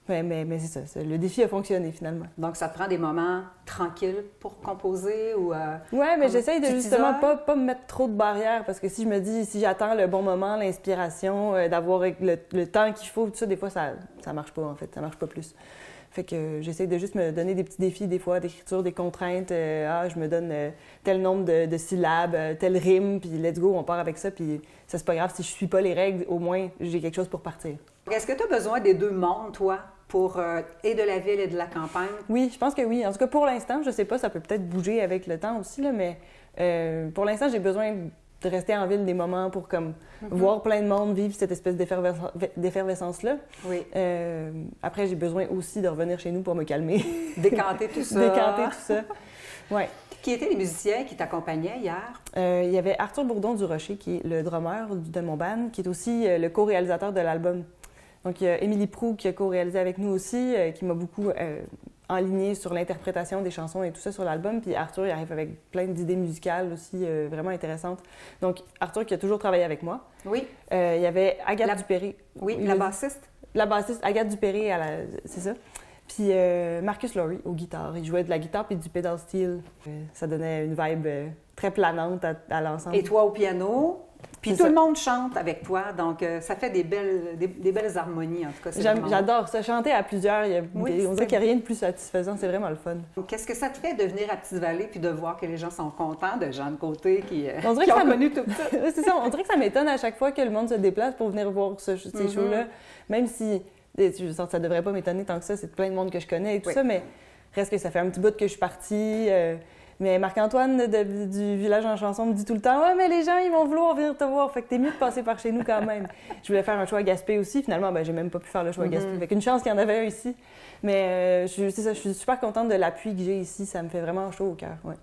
c'est ça. Le défi a fonctionné, finalement. Donc, ça te prend des moments tranquilles pour composer ou... Oui, mais j'essaye de justement pas me mettre trop de barrières parce que si je me dis, si j'attends le bon moment, l'inspiration, d'avoir le temps qu'il faut, tout ça, des fois, ça marche pas, en fait. Ça marche pas plus. Fait que j'essaie de juste me donner des petits défis, des fois, d'écriture, des contraintes. Je me donne tel nombre de syllabes, telle rime, puis let's go, on part avec ça. Puis ça, c'est pas grave. Si je suis pas les règles, au moins, j'ai quelque chose pour partir. Est-ce que tu as besoin des deux mondes, toi, pour et de la ville et de la campagne? Oui, je pense que oui. En tout cas, pour l'instant, je sais pas, ça peut peut-être bouger avec le temps aussi, là, mais pour l'instant, j'ai besoin de rester en ville des moments pour voir plein de monde, vivre cette espèce d'effervescence-là. Oui. Après, j'ai besoin aussi de revenir chez nous pour me calmer. Décanter tout ça. Décanter tout ça. Ouais. Qui étaient les musiciens qui t'accompagnaient hier? Il y avait Arthur Bourdon du Rocher, qui est le drummer de mon band, qui est aussi le co-réalisateur de l'album. Donc, il y a Émilie Proulx qui a co-réalisé avec nous aussi, qui m'a beaucoup enligné sur l'interprétation des chansons et tout ça sur l'album. Puis Arthur, il arrive avec plein d'idées musicales aussi vraiment intéressantes. Donc, Arthur qui a toujours travaillé avec moi. Oui. Il y avait Agathe Dupéré. Oui, la bassiste. La bassiste, Agathe Dupéré, c'est ça. Puis Marcus Laurie aux guitares. Il jouait de la guitare puis du pedal steel. Ça donnait une vibe très planante à l'ensemble. Et toi au piano? Puis tout le monde chante avec toi, donc ça fait des belles harmonies, en tout cas. J'adore ça. Chanter à plusieurs, on dirait qu'il n'y a rien de plus satisfaisant. C'est vraiment le fun. Qu'est-ce que ça te fait de venir à Petite-Vallée puis de voir que les gens sont contents de Jeanne Côté qui ont connu tout ça? C'est ça. On dirait que ça m'étonne à chaque fois que le monde se déplace pour venir voir ces shows-là. Même si ça ne devrait pas m'étonner tant que ça. C'est plein de monde que je connais et tout ça, mais reste que ça fait un petit bout que je suis partie. Mais Marc-Antoine du Village en chanson me dit tout le temps « Ouais, mais les gens, ils vont vouloir venir te voir. Fait que t'es mieux de passer par chez nous quand même. » Je voulais faire un choix à Gaspé aussi. Finalement, j'ai même pas pu faire le choix à Gaspé. Fait qu'une chance qu'il y en avait un ici. Mais je suis super contente de l'appui que j'ai ici. Ça me fait vraiment chaud au cœur. Ouais.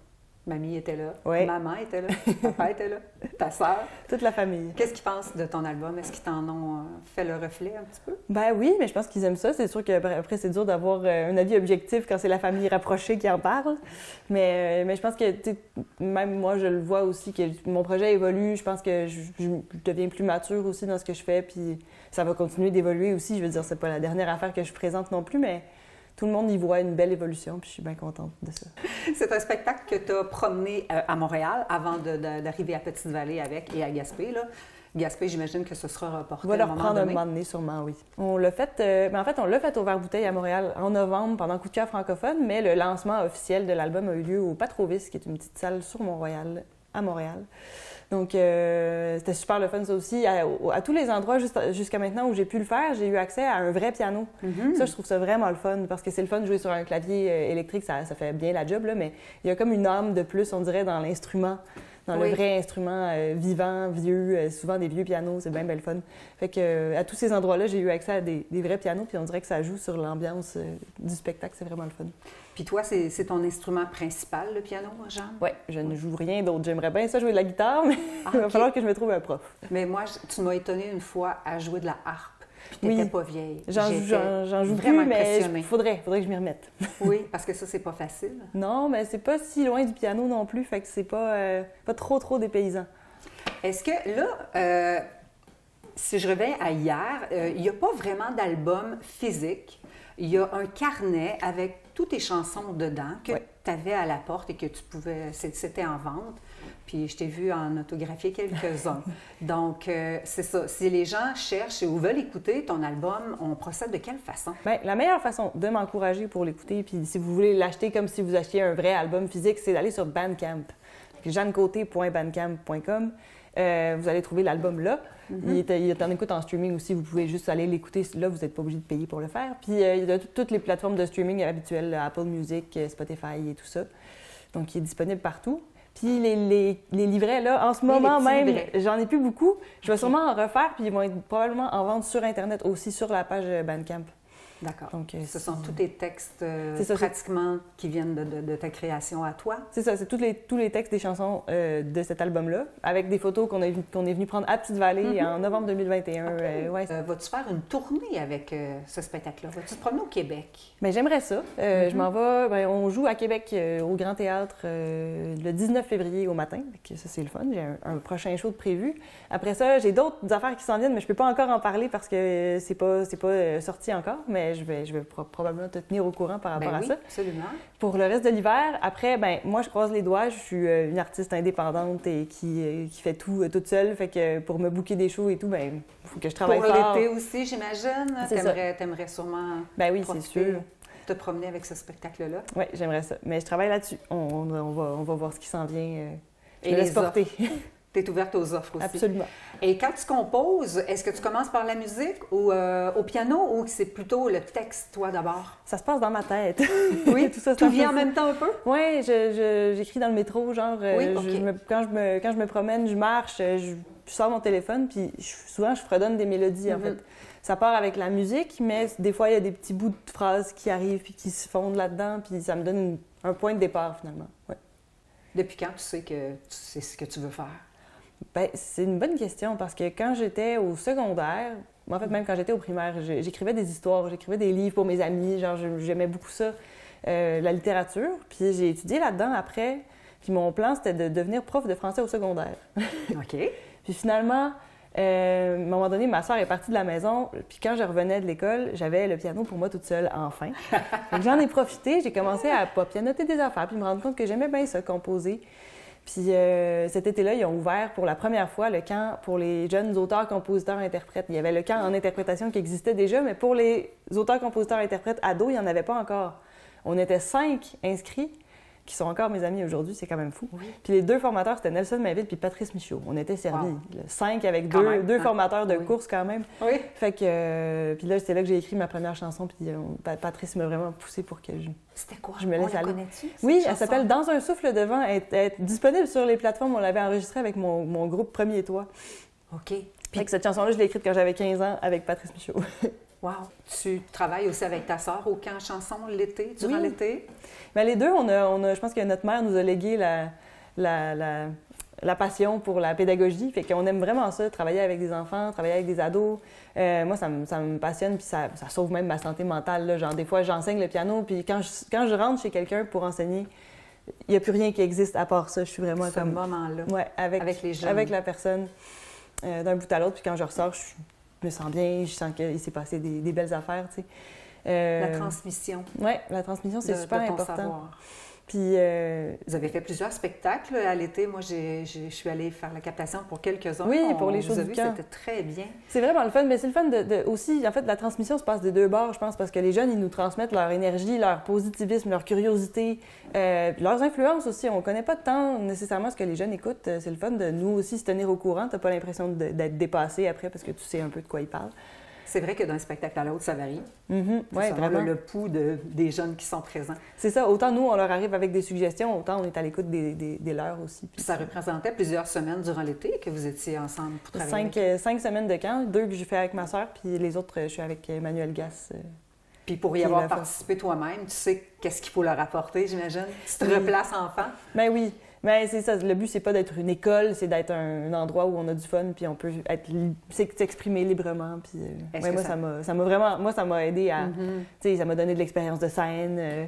Mamie était là, ouais. Maman était là, papa était là, ta sœur. Toute la famille. Qu'est-ce qu'ils pensent de ton album? Est-ce qu'ils t'en ont fait le reflet un petit peu? Ben oui, mais je pense qu'ils aiment ça. C'est sûr qu'après, c'est dur d'avoir un avis objectif quand c'est la famille rapprochée qui en parle. Mais je pense que, même moi, je le vois aussi, que mon projet évolue. Je pense que je deviens plus mature aussi dans ce que je fais. Puis ça va continuer d'évoluer aussi. Je veux dire, c'est pas la dernière affaire que je présente non plus, mais tout le monde y voit une belle évolution, puis je suis bien contente de ça. C'est un spectacle que tu as promené à Montréal avant d'arriver à Petite-Vallée et à Gaspé. Là. Gaspé, j'imagine que ce sera reporté. On va le reprendre un moment donné, sûrement, oui. On l'a fait, en fait, on l'a fait au Vert-Bouteille à Montréal en novembre pendant Coup de cœur francophone, mais le lancement officiel de l'album a eu lieu au Patrovis, qui est une petite salle sur Mont-Royal, à Montréal. Donc, c'était super le fun, ça aussi. À tous les endroits jusqu'à maintenant où j'ai pu le faire, j'ai eu accès à un vrai piano. Ça, je trouve ça vraiment le fun, parce que c'est le fun de jouer sur un clavier électrique, ça fait bien la job, là, mais il y a comme une âme de plus, on dirait, dans l'instrument. Dans le vrai instrument vivant, vieux, souvent des vieux pianos, c'est bien le fun. Fait que à tous ces endroits-là, j'ai eu accès à des vrais pianos, puis on dirait que ça joue sur l'ambiance du spectacle, c'est vraiment le fun. Puis toi, c'est ton instrument principal, le piano, Jeanne? Oui, je ne joue rien d'autre. J'aimerais bien ça jouer de la guitare, mais il va falloir que je me trouve un prof. Mais moi, tu m'as étonnée une fois à jouer de la harpe. Puis t'étais pas vieille. J'en joue vraiment plus, mais impressionnée. faudrait que je m'y remette. Oui, parce que ça, c'est pas facile. Non, mais c'est pas si loin du piano non plus, fait que c'est pas trop dépaysant. Est-ce que là, si je reviens à hier, il n'y a pas vraiment d'album physique. Il y a un carnet avec toutes tes chansons dedans que tu avais à la porte et que tu pouvais... C'était en vente. Puis je t'ai vu en autographier quelques-uns. Donc, c'est ça. Si les gens cherchent ou veulent écouter ton album, on procède de quelle façon? Bien, la meilleure façon de m'encourager pour l'écouter, puis si vous voulez l'acheter comme si vous achetiez un vrai album physique, c'est d'aller sur Bandcamp. jeannecoté.bandcamp.com. Vous allez trouver l'album là. Il est en écoute en streaming aussi. Vous pouvez juste aller l'écouter là. Vous n'êtes pas obligé de payer pour le faire. Puis il y a toutes les plateformes de streaming habituelles, Apple Music, Spotify et tout ça. Donc, il est disponible partout. Puis les livrets, là, en ce moment même, j'en ai plus beaucoup. Je vais sûrement en refaire, puis ils vont être probablement en vente sur Internet aussi, sur la page Bandcamp. D'accord. Donc, ce sont tous tes textes pratiquement qui viennent de ta création à toi? C'est ça, c'est tous les textes des chansons de cet album-là, avec des photos qu'on est venu prendre à Petite-Vallée en novembre 2021. Vas-tu faire une tournée avec ce spectacle-là? Vas-tu te promener au Québec? Bien, j'aimerais ça. Je m'en vais. On joue à Québec au Grand Théâtre le 19 février au matin. Ça, c'est le fun. J'ai un prochain show de prévu. Après ça, j'ai d'autres affaires qui s'en viennent, mais je peux pas encore en parler parce que c'est pas sorti encore. Mais je vais probablement te tenir au courant par rapport à ça. Absolument. Pour le reste de l'hiver, après, moi, je croise les doigts. Je suis une artiste indépendante et qui fait tout toute seule. Fait que pour me booker des shows et tout, il faut que je travaille fort. Pour l'été aussi, j'imagine. T'aimerais sûrement oui, c'est sûr. Te promener avec ce spectacle-là. Oui, j'aimerais ça. Mais je travaille là-dessus. On va voir ce qui s'en vient. Et les porter. Tu es ouverte aux offres aussi. Absolument. Et quand tu composes, est-ce que tu commences par la musique ou au piano ou c'est plutôt le texte, toi, d'abord? Ça se passe dans ma tête. Oui? Tout vient en même temps un peu? Oui, j'écris dans le métro, genre, quand je me promène, je marche, je sors mon téléphone, puis souvent, je fredonne des mélodies, en fait. Ça part avec la musique, mais des fois, il y a des petits bouts de phrases qui arrivent puis qui se fondent là-dedans, puis ça me donne un point de départ, finalement. Ouais. Depuis quand tu sais que c'est ce que tu veux faire? Bien, c'est une bonne question parce que quand j'étais au secondaire, en fait, même quand j'étais au primaire, j'écrivais des histoires, j'écrivais des livres pour mes amis, genre j'aimais beaucoup ça, la littérature. Puis j'ai étudié là-dedans après, puis mon plan, c'était de devenir prof de français au secondaire. OK. Puis finalement, à un moment donné, ma soeur est partie de la maison, puis quand je revenais de l'école, j'avais le piano pour moi toute seule, enfin. Donc j'en ai profité, j'ai commencé à pianoter des affaires, puis me rendre compte que j'aimais bien ça, composer. Puis cet été-là, ils ont ouvert pour la première fois le camp pour les jeunes auteurs, compositeurs, interprètes. Il y avait le camp en interprétation qui existait déjà, mais pour les auteurs, compositeurs, interprètes ados, il n'y en avait pas encore. On était 5 inscrits, qui sont encore mes amis aujourd'hui, c'est quand même fou. Oui. Puis les 2 formateurs, c'était Nelson Mainville puis Patrice Michaud. On était servis. Wow. 5 avec deux formateurs de course quand même. Oui. Fait que, puis là, c'est là que j'ai écrit ma première chanson, puis Patrice m'a vraiment poussé pour que C'était quoi? Je me laisse aller. Connais-tu? Oui, elle s'appelle Dans un souffle de vent. Elle est disponible sur les plateformes. On l'avait enregistrée avec mon groupe Premier Toit. OK. Puis cette chanson-là, je l'ai écrite quand j'avais 15 ans avec Patrice Michaud. Wow! Tu travailles aussi avec ta sœur au camp chanson l'été, durant l'été? Bien, les deux, je pense que notre mère nous a légué la passion pour la pédagogie. Fait qu'on aime vraiment ça, travailler avec des enfants, travailler avec des ados. Moi, ça me passionne, puis ça sauve même ma santé mentale. Là. Genre, des fois, j'enseigne le piano, puis quand je rentre chez quelqu'un pour enseigner, il n'y a plus rien qui existe à part ça. Je suis vraiment comme... Ce moment-là, avec les jeunes. Avec la personne, d'un bout à l'autre. Puis quand je ressors, je me sens bien, je sens qu'il s'est passé des belles affaires, tu sais. La transmission. Oui, la transmission, c'est super important. Savoir. Puis, Vous avez fait plusieurs spectacles à l'été. Moi, je suis allée faire la captation pour quelques-uns. Oui, pour les shows du camp. C'était très bien. C'est vraiment le fun. Mais c'est le fun aussi, en fait, la transmission se passe des deux bords, je pense, parce que les jeunes, ils nous transmettent leur énergie, leur positivisme, leur curiosité, leurs influences aussi. On connaît pas tant nécessairement ce que les jeunes écoutent. C'est le fun de nous aussi se tenir au courant. T'as pas l'impression d'être dépassé après parce que tu sais un peu de quoi ils parlent. C'est vrai que d'un spectacle à l'autre, ça varie. Oui, vraiment. Le pouls des jeunes qui sont présents. C'est ça. Autant nous, on leur arrive avec des suggestions, autant on est à l'écoute des leurs aussi. Puis ça représentait plusieurs semaines durant l'été que vous étiez ensemble pour travailler. 5 semaines de camp, 2 que j'ai fait avec ma sœur, puis les autres, je suis avec Emmanuel Gass. Puis pour y avoir participé toi-même, tu sais qu'est-ce qu'il faut leur apporter, j'imagine? Tu te replaces enfant? Ben oui. Mais c'est ça, le but, c'est pas d'être une école, c'est d'être un endroit où on a du fun, puis on peut s'exprimer librement. Puis, ça m'a aidé à... Ça m'a donné de l'expérience de scène,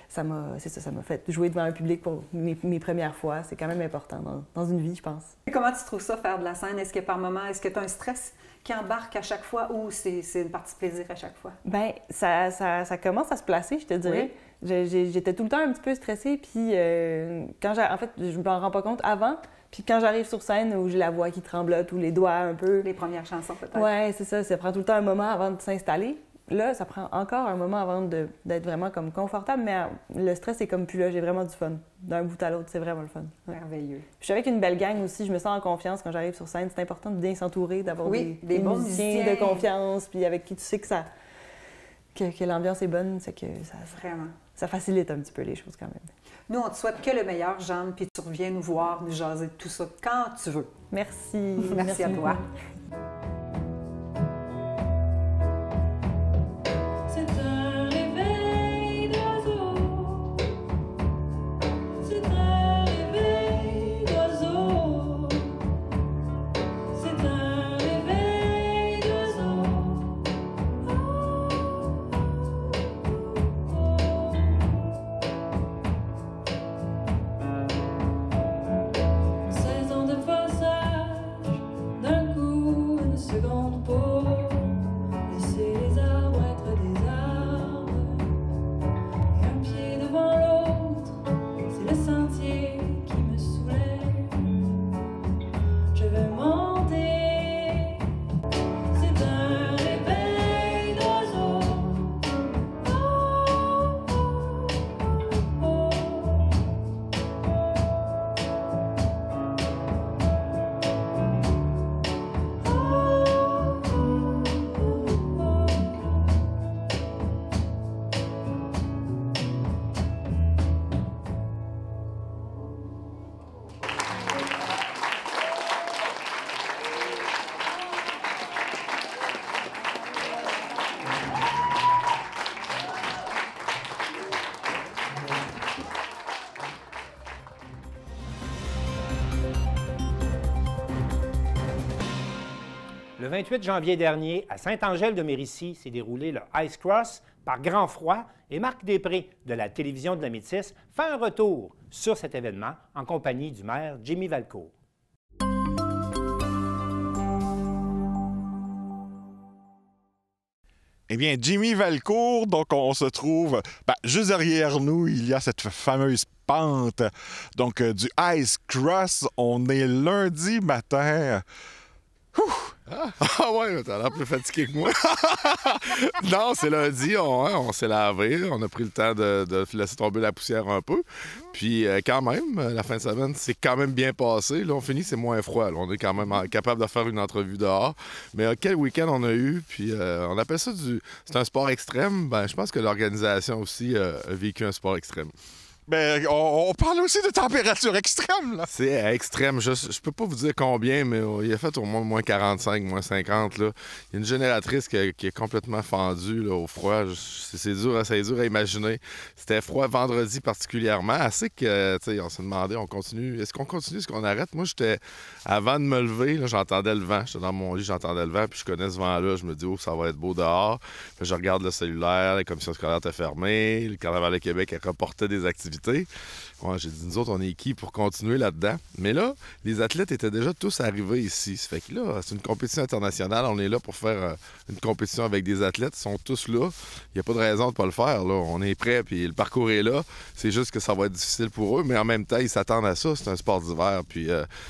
ça m'a fait jouer devant un public pour mes premières fois. C'est quand même important dans une vie, je pense. Et comment tu trouves ça, faire de la scène? Est-ce que par moment, est-ce que tu as un stress qui embarque à chaque fois ou c'est une partie de plaisir à chaque fois? Bien, ça commence à se placer, je te dirais. Oui. J'étais tout le temps un petit peu stressée, puis en fait, je m'en rends pas compte avant. Puis quand j'arrive sur scène où j'ai la voix qui tremblote ou les doigts un peu... Les premières chansons, peut-être. Oui, c'est ça. Ça prend tout le temps un moment avant de s'installer. Là, ça prend encore un moment avant d'être vraiment comme confortable, mais le stress est comme plus là. J'ai vraiment du fun. D'un bout à l'autre, c'est vraiment le fun. Ouais. Merveilleux. Je suis avec une belle gang aussi. Je me sens en confiance quand j'arrive sur scène. C'est important de bien s'entourer, d'avoir des bons musiciens de confiance, puis avec qui tu sais que l'ambiance est bonne. C'est que ça facilite un petit peu les choses quand même. Nous, on te souhaite que le meilleur, Jeanne, puis tu reviens nous voir, nous jaser de tout ça quand tu veux. Merci. Merci à toi. Le 28 janvier dernier, à Sainte-Angèle-de-Mérici, s'est déroulé le Ice Cross par Grand Froid et Marc Després de la télévision de la Métisse fait un retour sur cet événement en compagnie du maire Jimmy Valcourt. Eh bien, Jimmy Valcourt, donc on se trouve juste derrière nous, il y a cette fameuse pente donc du Ice Cross. On est lundi matin. Ah ouais, t'as l'air plus fatigué que moi. Non, c'est lundi, on s'est lavé, on a pris le temps de laisser tomber la poussière un peu. Puis quand même, la fin de semaine, c'est quand même bien passé. Là, on finit, c'est moins froid. Là. On est quand même capable de faire une entrevue dehors. Mais quel week-end on a eu. Puis on appelle ça c'est un sport extrême. Ben, je pense que l'organisation aussi a vécu un sport extrême. Ben, on parle aussi de température extrême, là. C'est extrême. Je peux pas vous dire combien, mais il a fait au moins 45, moins 50, là. Il y a une génératrice qui est complètement fendue, là, au froid. C'est dur à imaginer. C'était froid vendredi particulièrement. Assez que, tu sais, on s'est demandé, on continue. Est-ce qu'on continue? Est-ce qu'on arrête? Moi, avant de me lever, là, j'entendais le vent. J'étais dans mon lit, j'entendais le vent, puis je connais ce vent-là. Je me dis, ça va être beau dehors. Puis je regarde le cellulaire, les commissions scolaires étaient fermées. Le Carnaval de Québec a reporté des activités. difficultés. Ouais, j'ai dit, nous autres, on est qui pour continuer là-dedans? Mais là, les athlètes étaient déjà tous arrivés ici. Ça fait que là, c'est une compétition internationale. On est là pour faire une compétition avec des athlètes. Ils sont tous là. Il n'y a pas de raison de ne pas le faire. Là. On est prêts, puis le parcours est là. C'est juste que ça va être difficile pour eux, mais en même temps, ils s'attendent à ça. C'est un sport d'hiver. Puis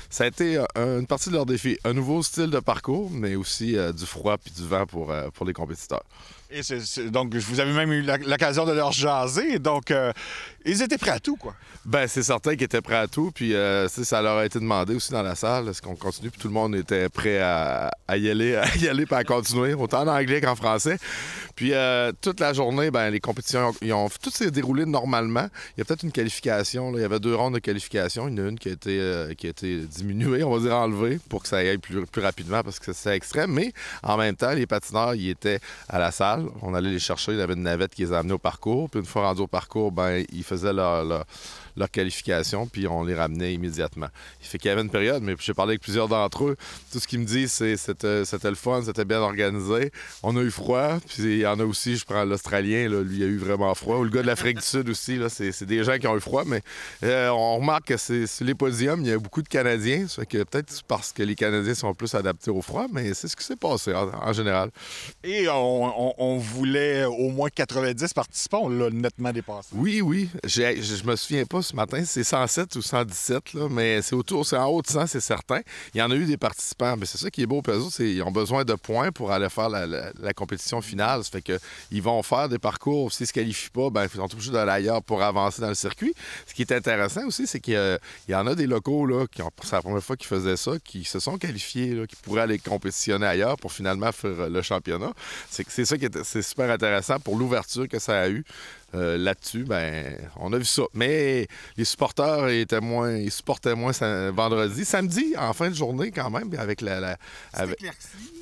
ça a été une partie de leur défi. Un nouveau style de parcours, mais aussi du froid puis du vent pour les compétiteurs. Et donc, vous avez même eu l'occasion de leur jaser. Donc, ils étaient prêts à tout, quoi. Ben, c'est certain qu'ils étaient prêts à tout. Puis, ça leur a été demandé aussi dans la salle. Est-ce qu'on continue? Puis tout le monde était prêt à y aller puis à continuer, autant en anglais qu'en français. Puis, toute la journée, ben, les compétitions, tout s'est déroulé normalement. Il y a peut-être une qualification. Là. Il y avait 2 rondes de qualification. Il y en a une qui a été diminuée, on va dire enlevée, pour que ça aille plus rapidement parce que c'est extrême. Mais en même temps, les patineurs, ils étaient à la salle. On allait les chercher. Il y avait une navette qui les a amenés au parcours. Puis une fois rendus au parcours, ben, ils faisaient leur qualification, puis on les ramenait immédiatement. Il fait qu'il y avait une période, mais j'ai parlé avec plusieurs d'entre eux. Tout ce qu'ils me disent, c'est que c'était le fun, c'était bien organisé. On a eu froid, puis il y en a aussi, je prends l'Australien, là, lui, il a eu vraiment froid. Ou le gars de l'Afrique du Sud aussi, là, c'est des gens qui ont eu froid, mais on remarque que sur les podiums, il y a beaucoup de Canadiens. Ça fait que peut-être parce que les Canadiens sont plus adaptés au froid, mais c'est ce qui s'est passé en général. Et on voulait au moins 90 participants, on l'a nettement dépassé. Oui. Je me souviens pas ce matin, c'est 107 ou 117, là, mais c'est en haut de 100, c'est certain. Il y en a eu des participants, mais c'est ça qui est beau, eux autres, ils ont besoin de points pour aller faire la compétition finale. Ça fait qu'ils vont faire des parcours. S'ils ne se qualifient pas, ben, ils sont obligés d'aller ailleurs pour avancer dans le circuit. Ce qui est intéressant aussi, c'est qu'il y en a des locaux, là, c'est la première fois qu'ils faisaient ça, qui se sont qualifiés, là, qui pourraient aller compétitionner ailleurs pour finalement faire le championnat. C'est ça qui c'est super intéressant pour l'ouverture que ça a eu. Là-dessus, ben, on a vu ça. Mais les supporters ils supportaient moins vendredi. Samedi, en fin de journée, quand même, avec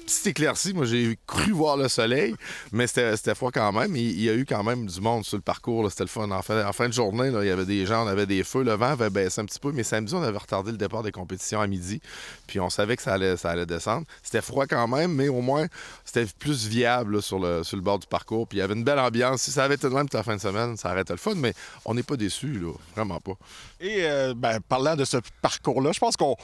petite éclaircie. Moi, j'ai cru voir le soleil, mais c'était froid quand même. Il y a eu quand même du monde sur le parcours. C'était le fun. En fin de journée, là, il y avait des gens, on avait des feux. Le vent avait baissé un petit peu, mais samedi, on avait retardé le départ des compétitions à midi. Puis on savait que ça allait descendre. C'était froid quand même, mais au moins, c'était plus viable là, sur le bord du parcours. Puis il y avait une belle ambiance. Si ça avait été de même toute la fin de semaine, ça arrêtait le fun, mais on n'est pas déçus, là. Vraiment pas. Et parlant de ce parcours-là, je pense qu'on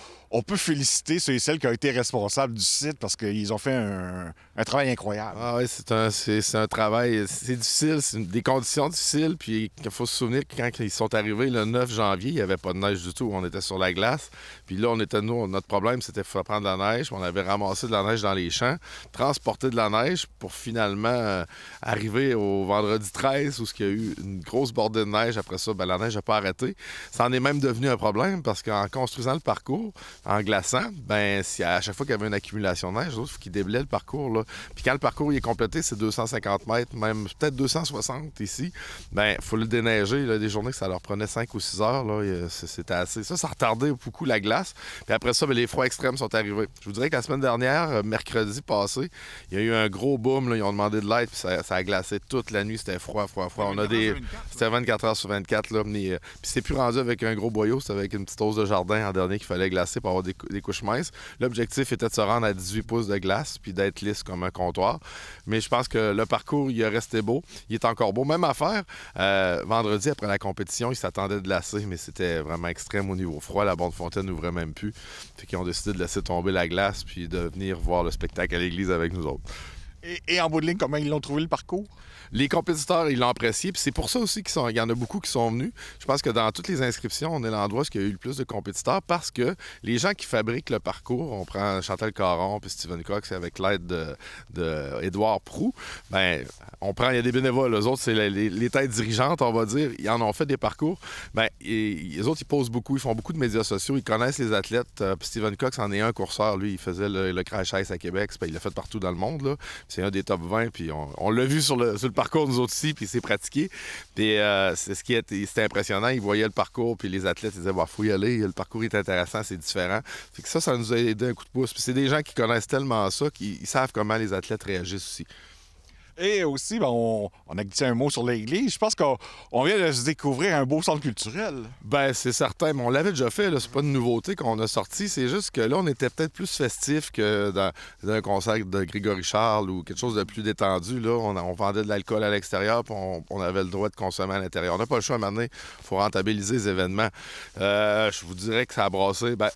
peut féliciter ceux et celles qui ont été responsables du site parce qu'ils ont fait un travail incroyable. Ah oui, c'est un travail, c'est difficile, c'est des conditions difficiles, puis il faut se souvenir que quand ils sont arrivés le 9 janvier, il n'y avait pas de neige du tout, on était sur la glace, puis là, notre problème, c'était qu'il fallait prendre de la neige, on avait ramassé de la neige dans les champs, transporter de la neige pour finalement arriver au vendredi 13 où il y a eu une grosse bordée de neige. Après ça, ben, la neige n'a pas arrêté. Ça en est même devenu un problème parce qu'en construisant le parcours, en glaçant, ben, à chaque fois qu'il y avait une accumulation de neige, il faut qu'ils déblaient le parcours. Là. Puis quand le parcours il est complété, c'est 250 mètres, même peut-être 260 ici, ben, il faut le déneiger. Il y a des journées que ça leur prenait 5 ou 6 heures. Là, c'était assez. Ça retardait beaucoup la glace. Puis après ça, ben, les froids extrêmes sont arrivés. Je vous dirais que la semaine dernière, mercredi passé, il y a eu un gros boom. Là, ils ont demandé de l'aide, puis ça a glacé toute la nuit. C'était froid. C'était 24 heures sur 24. Là, puis c'est plus rendu avec un gros boyau, c'était avec une petite hausse de jardin en dernier qu'il fallait glacer pour avoir des couches minces. L'objectif était de se rendre à 18 pouces de glace puis d'être lisse comme un comptoir. Mais je pense que le parcours, il est resté beau. Il est encore beau. Même affaire, vendredi, après la compétition, ils s'attendaient de glacer, mais c'était vraiment extrême au niveau froid. La Bonne-Fontaine n'ouvrait même plus. Fait qu'ils ont décidé de laisser tomber la glace puis de venir voir le spectacle à l'église avec nous autres. Et en bout de ligne, comment ils l'ont trouvé le parcours? Les compétiteurs, ils l'ont apprécié. Puis c'est pour ça aussi qu'il y en a beaucoup qui sont venus. Je pense que dans toutes les inscriptions, on est l'endroit où il y a eu le plus de compétiteurs parce que les gens qui fabriquent le parcours, on prend Chantal Caron puis Steven Cox avec l'aide de Édouard Proulx, ben il y a des bénévoles. Eux autres, c'est les têtes dirigeantes, on va dire. Ils en ont fait des parcours. Ben, les autres, ils posent beaucoup. Ils font beaucoup de médias sociaux. Ils connaissent les athlètes. Puis Steven Cox en est un courseur. Lui, il faisait le crash ice à Québec. Il l'a fait partout dans le monde. Là. C'est un des top 20. Puis on l'a vu sur le parcours, nous autres aussi, puis c'est pratiqué. Puis c'était impressionnant. Ils voyaient le parcours, puis les athlètes, ils disaient, faut y aller. Le parcours est intéressant, c'est différent. Fait que ça nous a aidé un coup de pouce. Puis c'est des gens qui connaissent tellement ça qu'ils savent comment les athlètes réagissent aussi. Et aussi, ben, on a dit un mot sur l'église. Je pense qu'on vient de se découvrir un beau centre culturel. Ben c'est certain, mais on l'avait déjà fait, là. C'est pas une nouveauté qu'on a sorti. C'est juste que là, on était peut-être plus festif que dans un concert de Grégory Charles ou quelque chose de plus détendu. Là, on vendait de l'alcool à l'extérieur, puis on avait le droit de consommer à l'intérieur. On n'a pas le choix à un moment donné. Il faut rentabiliser les événements. Je vous dirais que ça a brassé. Ben,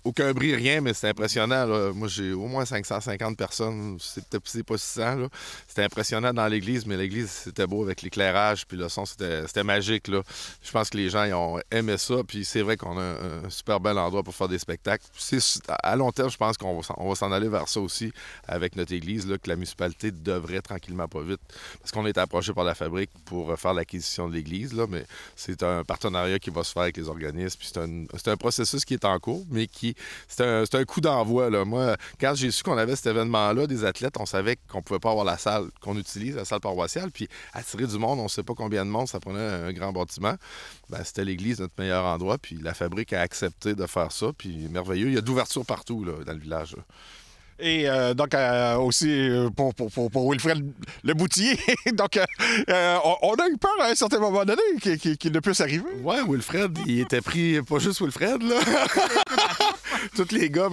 aucun bruit, rien, mais c'est impressionnant, là. Moi, j'ai au moins 550 personnes. C'est peut-être pas 600, là. C'était impressionnant dans l'église, mais l'église, c'était beau avec l'éclairage, puis le son, c'était magique, là. Je pense que les gens ils ont aimé ça, puis c'est vrai qu'on a un super bel endroit pour faire des spectacles. À long terme, je pense qu'on va s'en aller vers ça aussi avec notre église, là, que la municipalité devrait tranquillement, pas vite, parce qu'on a été approché par la fabrique pour faire l'acquisition de l'église, là, mais c'est un partenariat qui va se faire avec les organismes, puis c'est un processus qui est en cours, mais c'est un coup d'envoi, là. Moi, quand j'ai su qu'on avait cet événement-là, des athlètes, on savait qu'on pouvait pas avoir la salle qu'on utilise, la salle paroissiale, puis attirer du monde, on ne sait pas combien de monde, ça prenait un grand bâtiment. Ben, c'était l'église, notre meilleur endroit, puis la fabrique a accepté de faire ça, puis merveilleux. Il y a d'ouverture partout là, dans le village. Là. Et donc, aussi, pour Wilfred Le Boutillier, donc, on a eu peur à un certain moment donné qu'il ne puisse arriver. Ouais, Wilfred, il était pris, pas juste Wilfred, là. Tous les gars,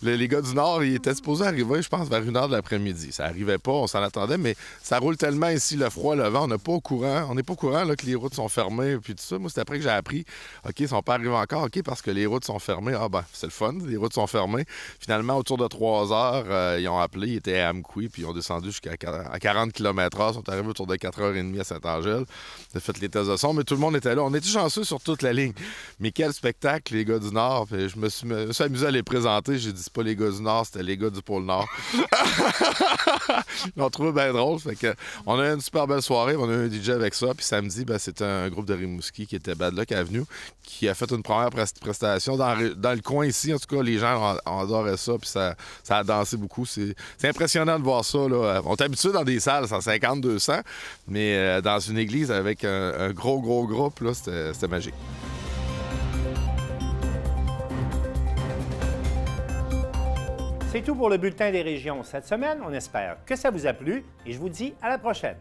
les gars du Nord, ils étaient supposés arriver, je pense, vers 1h de l'après-midi. Ça arrivait pas, on s'en attendait, mais ça roule tellement ici, le froid, le vent, on n'est pas au courant là, que les routes sont fermées, puis tout ça. Moi, c'est après que j'ai appris, OK, ils sont pas arrivés encore, OK, parce que les routes sont fermées. Ah ben, c'est le fun, les routes sont fermées. Finalement, autour de 3 heures, ils ont appelé, ils étaient à Amqui, puis ils ont descendu jusqu'à 40 km/h, ils sont arrivés autour de 4h30 à Saint-Angèle. Ils ont fait les tests de son, mais tout le monde était là. On était chanceux sur toute la ligne. Mais quel spectacle, les gars du Nord. Puis je me suis amusé à les présenter. J'ai dit, c'est pas les gars du Nord, c'était les gars du pôle Nord. Ils l'ont trouvé bien drôle. Fait que, on a eu une super belle soirée. On a eu un DJ avec ça. Puis samedi, ben, c'était un groupe de Rimouski qui était Bad Luck Avenue, qui a fait une première prestation dans le coin ici. En tout cas, les gens adoraient ça. Puis ça a dansé beaucoup. C'est impressionnant de voir ça. Là. On est habitué dans des salles 150, 200, mais dans une église avec un gros groupe, là, c'était magique. C'est tout pour le Bulletin des régions cette semaine. On espère que ça vous a plu et je vous dis à la prochaine.